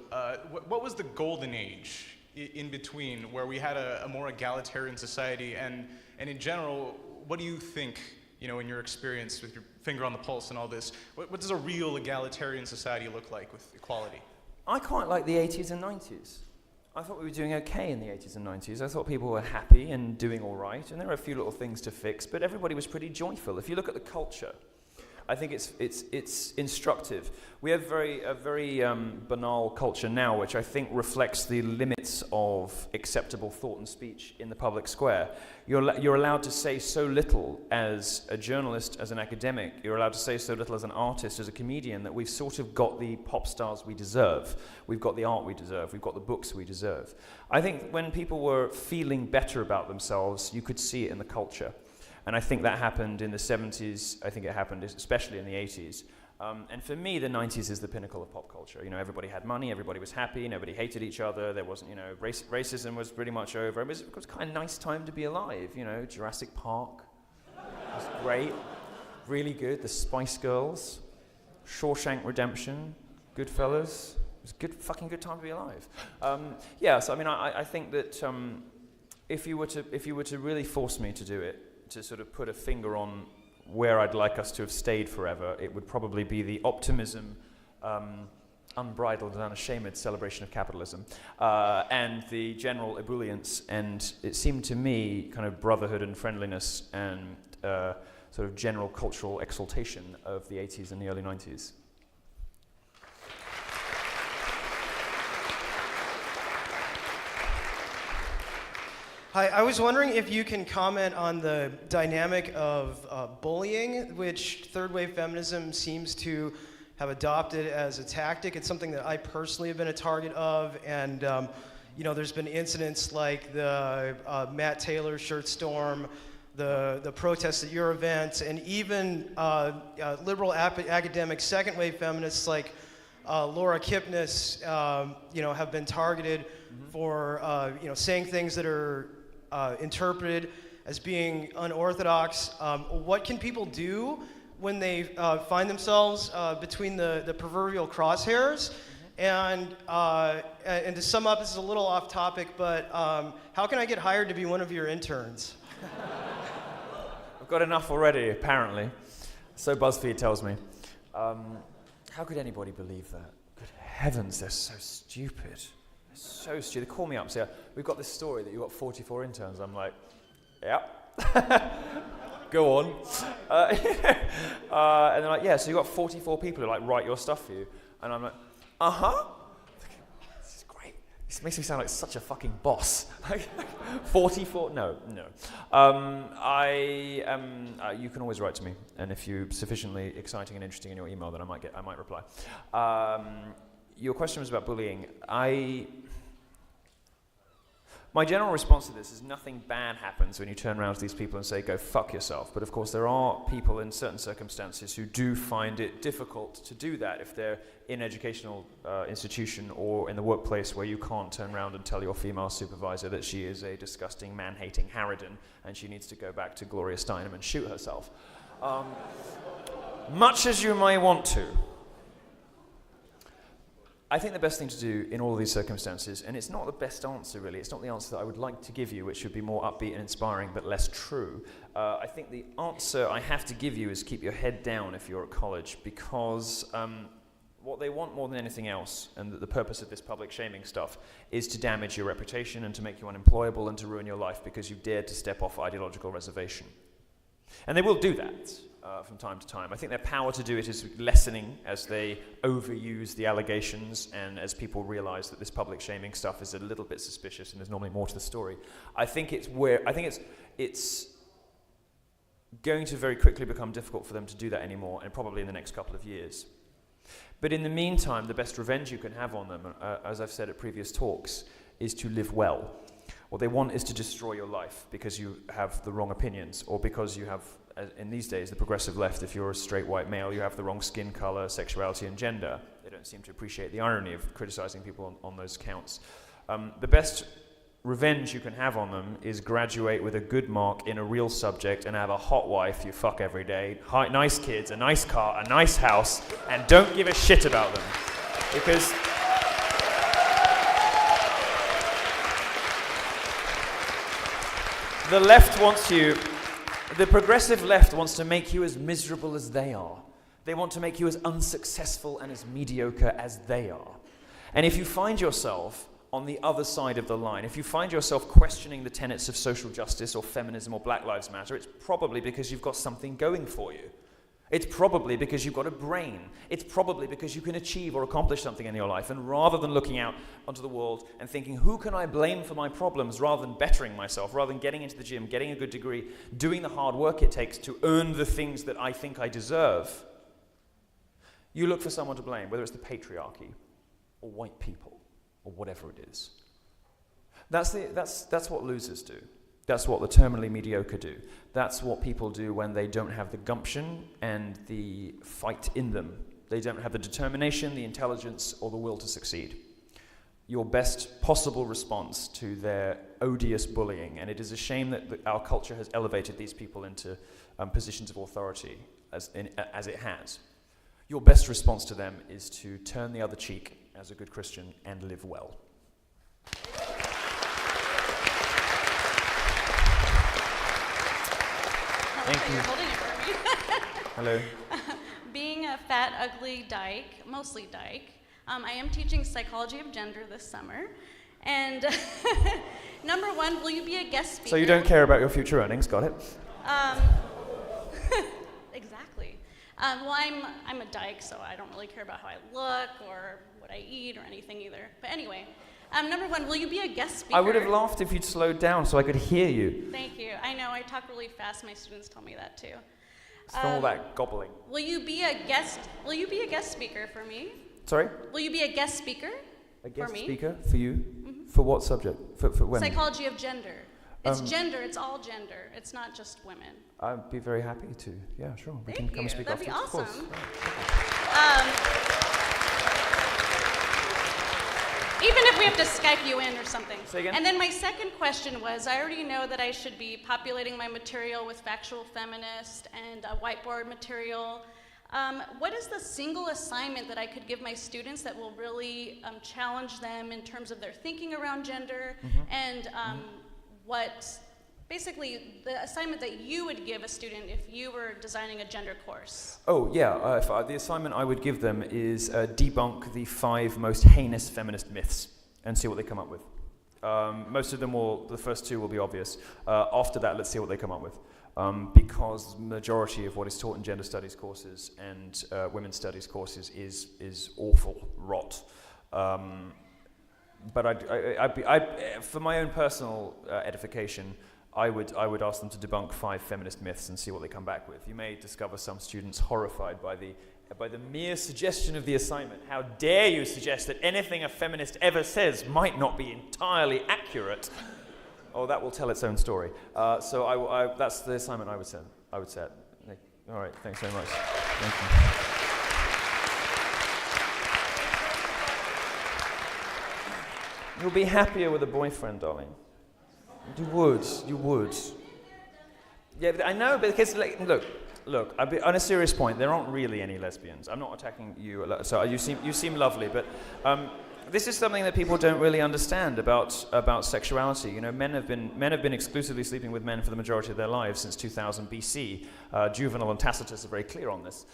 what was the golden age in between where we had a more egalitarian society, and in general, what do you think, you know, in your experience with your finger on the pulse and all this, what does a real egalitarian society look like with equality? I quite like the 80s and 90s. I thought we were doing okay in the 80s and 90s. I thought people were happy and doing all right, and there were a few little things to fix, but everybody was pretty joyful. If you look at the culture, I think it's instructive. We have a very banal culture now, which I think reflects the limits of acceptable thought and speech in the public square. You're allowed to say so little as a journalist, as an academic. You're allowed to say so little as an artist, as a comedian, that we've sort of got the pop stars we deserve. We've got the art we deserve. We've got the books we deserve. I think when people were feeling better about themselves, you could see it in the culture. And I think that happened in the 70s. I think it happened especially in the 80s. And for me, the 90s is the pinnacle of pop culture. You know, everybody had money, everybody was happy, nobody hated each other. There wasn't, you know, racism was pretty much over. It was kind of a nice time to be alive. You know, Jurassic Park was great, really good. The Spice Girls, Shawshank Redemption, Goodfellas. It was fucking good time to be alive. Yeah, so I mean, I think that if you were to really force me to do it, to sort of put a finger on where I'd like us to have stayed forever, it would probably be the optimism, unbridled and unashamed celebration of capitalism, and the general ebullience, and it seemed to me kind of brotherhood and friendliness and sort of general cultural exaltation of the 80s and the early 90s. Hi, I was wondering if you can comment on the dynamic of bullying, which third wave feminism seems to have adopted as a tactic. It's something that I personally have been a target of, and there's been incidents like the Matt Taylor shirt storm, the protests at your event, and even liberal academic second wave feminists like Laura Kipnis, have been targeted for saying things that are interpreted as being unorthodox. What can people do when they find themselves between the proverbial crosshairs? And to sum up, this is a little off topic, but how can I get hired to be one of your interns? I've got enough already, apparently. So BuzzFeed tells me. How could anybody believe that? Good heavens, they're so stupid. They're so stupid. They call me up and say, we've got this story that you've got 44 interns. I'm like, yeah. Go on. And they're like, yeah, so you've got 44 people who write your stuff for you. And I'm like, uh-huh. This is great. This makes me sound like such a fucking boss. 44? No. You can always write to me, and if you're sufficiently exciting and interesting in your email, then I might reply. Your question was about bullying. My general response to this is nothing bad happens when you turn around to these people and say, go fuck yourself. But of course, there are people in certain circumstances who do find it difficult to do that if they're in an educational institution or in the workplace where you can't turn around and tell your female supervisor that she is a disgusting, man-hating harridan and she needs to go back to Gloria Steinem and shoot herself. Much as you may want to. I think the best thing to do in all of these circumstances, and it's not the best answer really, it's not the answer that I would like to give you, which should be more upbeat and inspiring but less true. I think the answer I have to give you is keep your head down if you're at college, because what they want more than anything else, and the purpose of this public shaming stuff, is to damage your reputation and to make you unemployable and to ruin your life because you dared to step off ideological reservation. And they will do that from time to time. I think their power to do it is lessening as they overuse the allegations and as people realize that this public shaming stuff is a little bit suspicious and there's normally more to the story. I think it's going to very quickly become difficult for them to do that anymore, and probably in the next couple of years. But in the meantime, the best revenge you can have on them, as I've said at previous talks, is to live well. What they want is to destroy your life because you have the wrong opinions, or because you have, in these days, the progressive left, if you're a straight white male, you have the wrong skin color, sexuality, and gender. They don't seem to appreciate the irony of criticizing people on those counts. The best revenge you can have on them is graduate with a good mark in a real subject and have a hot wife you fuck every day, nice kids, a nice car, a nice house, and don't give a shit about them. Because the left wants you, the progressive left wants to make you as miserable as they are. They want to make you as unsuccessful and as mediocre as they are. And if you find yourself on the other side of the line, if you find yourself questioning the tenets of social justice or feminism or Black Lives Matter, it's probably because you've got something going for you. It's probably because you've got a brain. It's probably because you can achieve or accomplish something in your life. And rather than looking out onto the world and thinking, who can I blame for my problems, rather than bettering myself, rather than getting into the gym, getting a good degree, doing the hard work it takes to earn the things that I think I deserve, you look for someone to blame, whether it's the patriarchy or white people or whatever it is. That's what losers do. That's what the terminally mediocre do. That's what people do when they don't have the gumption and the fight in them. They don't have the determination, the intelligence, or the will to succeed. Your best possible response to their odious bullying, and it is a shame that our culture has elevated these people into positions of authority as it has. Your best response to them is to turn the other cheek as a good Christian and live well. Thank you. You're holding it for me. Hello. Being a fat, ugly dyke, mostly dyke, I am teaching psychology of gender this summer. And number one, will you be a guest speaker? So you don't care about your future earnings, got it? Exactly. Well, I'm a dyke, so I don't really care about how I look or what I eat or anything either. But anyway, number one, will you be a guest speaker? I would have laughed if you'd slowed down so I could hear you. Thank you. I know, I talk really fast. My students tell me that too. It's from all that gobbling. Will you be a guest speaker for me? Sorry? Will you be a guest speaker A guest for me? speaker for you? For what subject? For when? Psychology of gender. It's gender, it's all gender. It's not just women. I'd be very happy to. Yeah, sure. We can Thank come and you. speak That'd be afterwards, of awesome. course. Even if we have to Skype you in or something. Say again? And then my second question was, I already know that I should be populating my material with factual feminist and whiteboard material. What is the single assignment that I could give my students that will really challenge them in terms of their thinking around gender and what, basically, the assignment that you would give a student if you were designing a gender course? Oh, yeah. The assignment I would give them is debunk the 5 most heinous feminist myths and see what they come up with. Most of them the first 2 will be obvious. After that, let's see what they come up with. Because the majority of what is taught in gender studies courses and women's studies courses is awful rot. But for my own personal edification, I would ask them to debunk 5 feminist myths and see what they come back with. You may discover some students horrified by the mere suggestion of the assignment. How dare you suggest that anything a feminist ever says might not be entirely accurate? Oh, that will tell its own story. So that's the assignment I would set. All right, thanks very much. Thank you. You'll be happier with a boyfriend, darling. You would. Yeah, I know, but because, look, on a serious point, there aren't really any lesbians. I'm not attacking you, so you seem lovely, but this is something that people don't really understand about sexuality. You know, men have been exclusively sleeping with men for the majority of their lives since 2000 BC. Juvenal and Tacitus are very clear on this.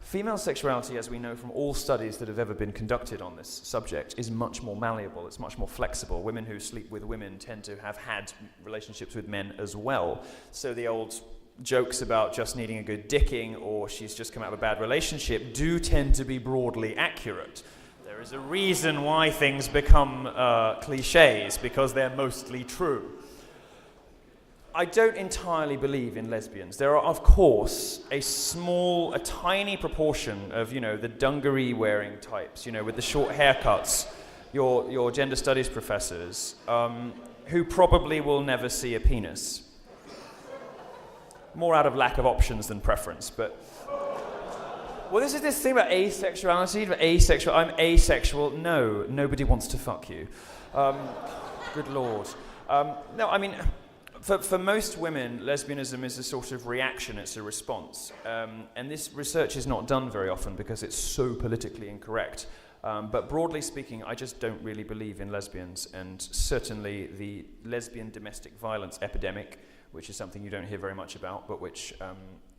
Female sexuality, as we know from all studies that have ever been conducted on this subject, is much more malleable, it's much more flexible. Women who sleep with women tend to have had relationships with men as well. So the old jokes about just needing a good dicking or she's just come out of a bad relationship do tend to be broadly accurate. There is a reason why things become cliches, because they're mostly true. I don't entirely believe in lesbians. There are, of course, a tiny proportion of, the dungaree-wearing types, with the short haircuts, your gender studies professors, who probably will never see a penis. More out of lack of options than preference, but... Well, this is this thing about asexuality. I'm asexual. No, nobody wants to fuck you. Good Lord. No, I mean... For most women, lesbianism is a sort of reaction, it's a response. And this research is not done very often because it's so politically incorrect. But broadly speaking, I just don't really believe in lesbians. And certainly the lesbian domestic violence epidemic, which is something you don't hear very much about, but which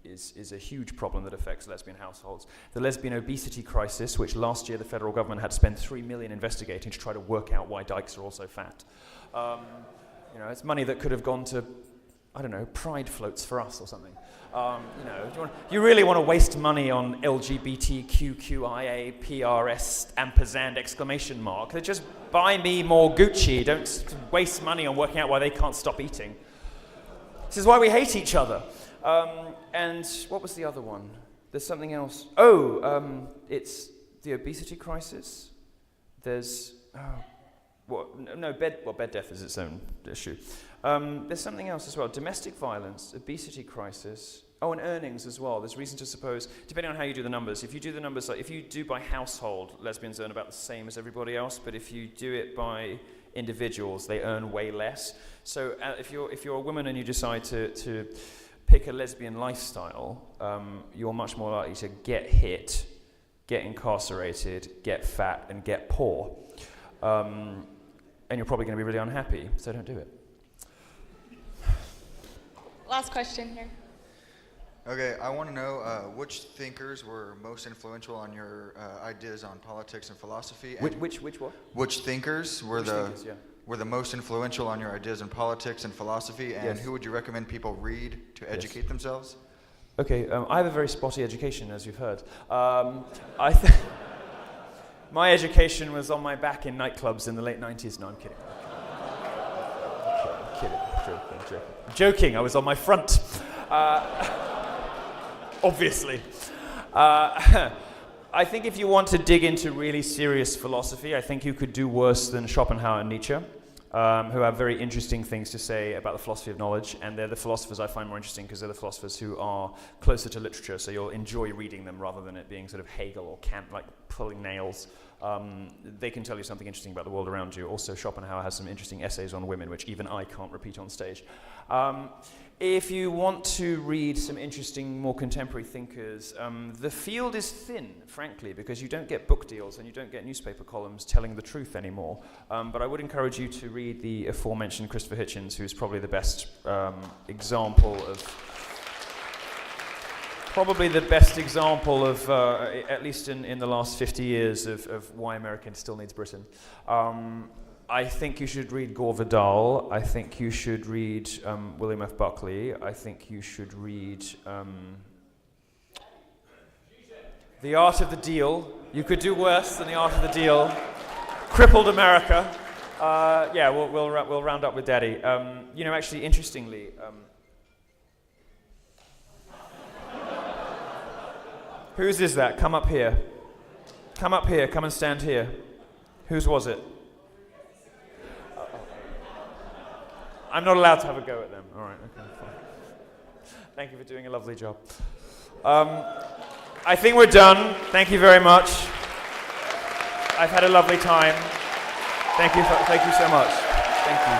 is a huge problem that affects lesbian households. The lesbian obesity crisis, which last year the federal government had to spend $3 million investigating to try to work out why dykes are all so fat. It's money that could have gone to, I don't know, pride floats for us or something. You really want to waste money on LGBTQIA, PRS, ampersand, exclamation mark. They just buy me more Gucci. Don't waste money on working out why they can't stop eating. This is why we hate each other. And what was the other one? There's something else. It's the obesity crisis. There's... bed death is its own issue. There's something else as well. Domestic violence, obesity crisis. And earnings as well. There's reason to suppose, depending on how you do the numbers, if you do by household, lesbians earn about the same as everybody else, but if you do it by individuals, they earn way less. So if you're a woman and you decide to pick a lesbian lifestyle, you're much more likely to get hit, get incarcerated, get fat, and get poor. And you're probably going to be really unhappy, so don't do it. Last question here. Okay, I want to know which thinkers were most influential on your ideas on politics and philosophy. And which what? Which thinkers were the most influential on your ideas in politics and philosophy, and who would you recommend people read to educate themselves? Okay, I have a very spotty education, as you've heard. My education was on my back in nightclubs in the late 90s. No, I'm kidding. I'm kidding. Joking, I was on my front. Obviously. I think if you want to dig into really serious philosophy, I think you could do worse than Schopenhauer and Nietzsche, who have very interesting things to say about the philosophy of knowledge, and they're the philosophers I find more interesting because they're the philosophers who are closer to literature, so you'll enjoy reading them rather than it being sort of Hegel or Kant, like pulling nails. They can tell you something interesting about the world around you. Also, Schopenhauer has some interesting essays on women, which even I can't repeat on stage. If you want to read some interesting, more contemporary thinkers, the field is thin, frankly, because you don't get book deals and you don't get newspaper columns telling the truth anymore. But I would encourage you to read the aforementioned Christopher Hitchens, who's probably the best example of, at least in the last 50 years, of why America still needs Britain. I think you should read Gore Vidal. I think you should read William F. Buckley. I think you should read The Art of the Deal. You could do worse than The Art of the Deal. Crippled America. Yeah, we'll round up with Daddy. Actually, interestingly, whose is that? Come up here. Come up here. Come and stand here. Whose was it? I'm not allowed to have a go at them. All right, okay, fine. Thank you for doing a lovely job. I think we're done. Thank you very much. I've had a lovely time. Thank you so much. Thank you.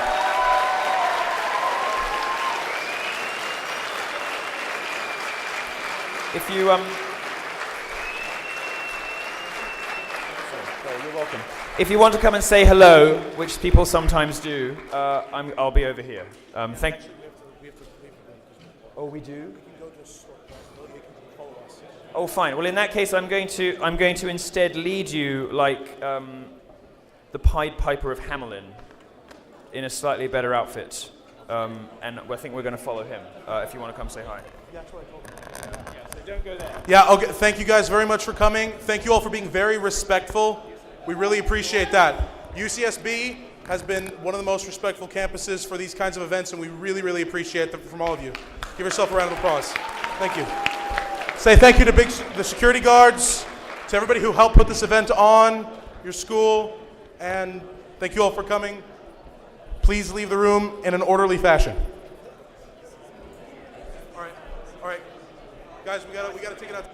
If you you're welcome. If you want to come and say hello, which people sometimes do, I'll be over here. Thank. Oh, we do. Oh, fine. Well, in that case, I'm going to instead lead you like the Pied Piper of Hamelin, in a slightly better outfit, and I think we're going to follow him. If you want to come say hi. Yeah, that's what I told him. Yeah, so don't go there. Yeah. Okay. Thank you guys very much for coming. Thank you all for being very respectful. We really appreciate that. UCSB has been one of the most respectful campuses for these kinds of events, and we really, really appreciate them from all of you. Give yourself a round of applause. Thank you. Say thank you to the security guards, to everybody who helped put this event on, your school, and thank you all for coming. Please leave the room in an orderly fashion. All right. Guys, we gotta take it out.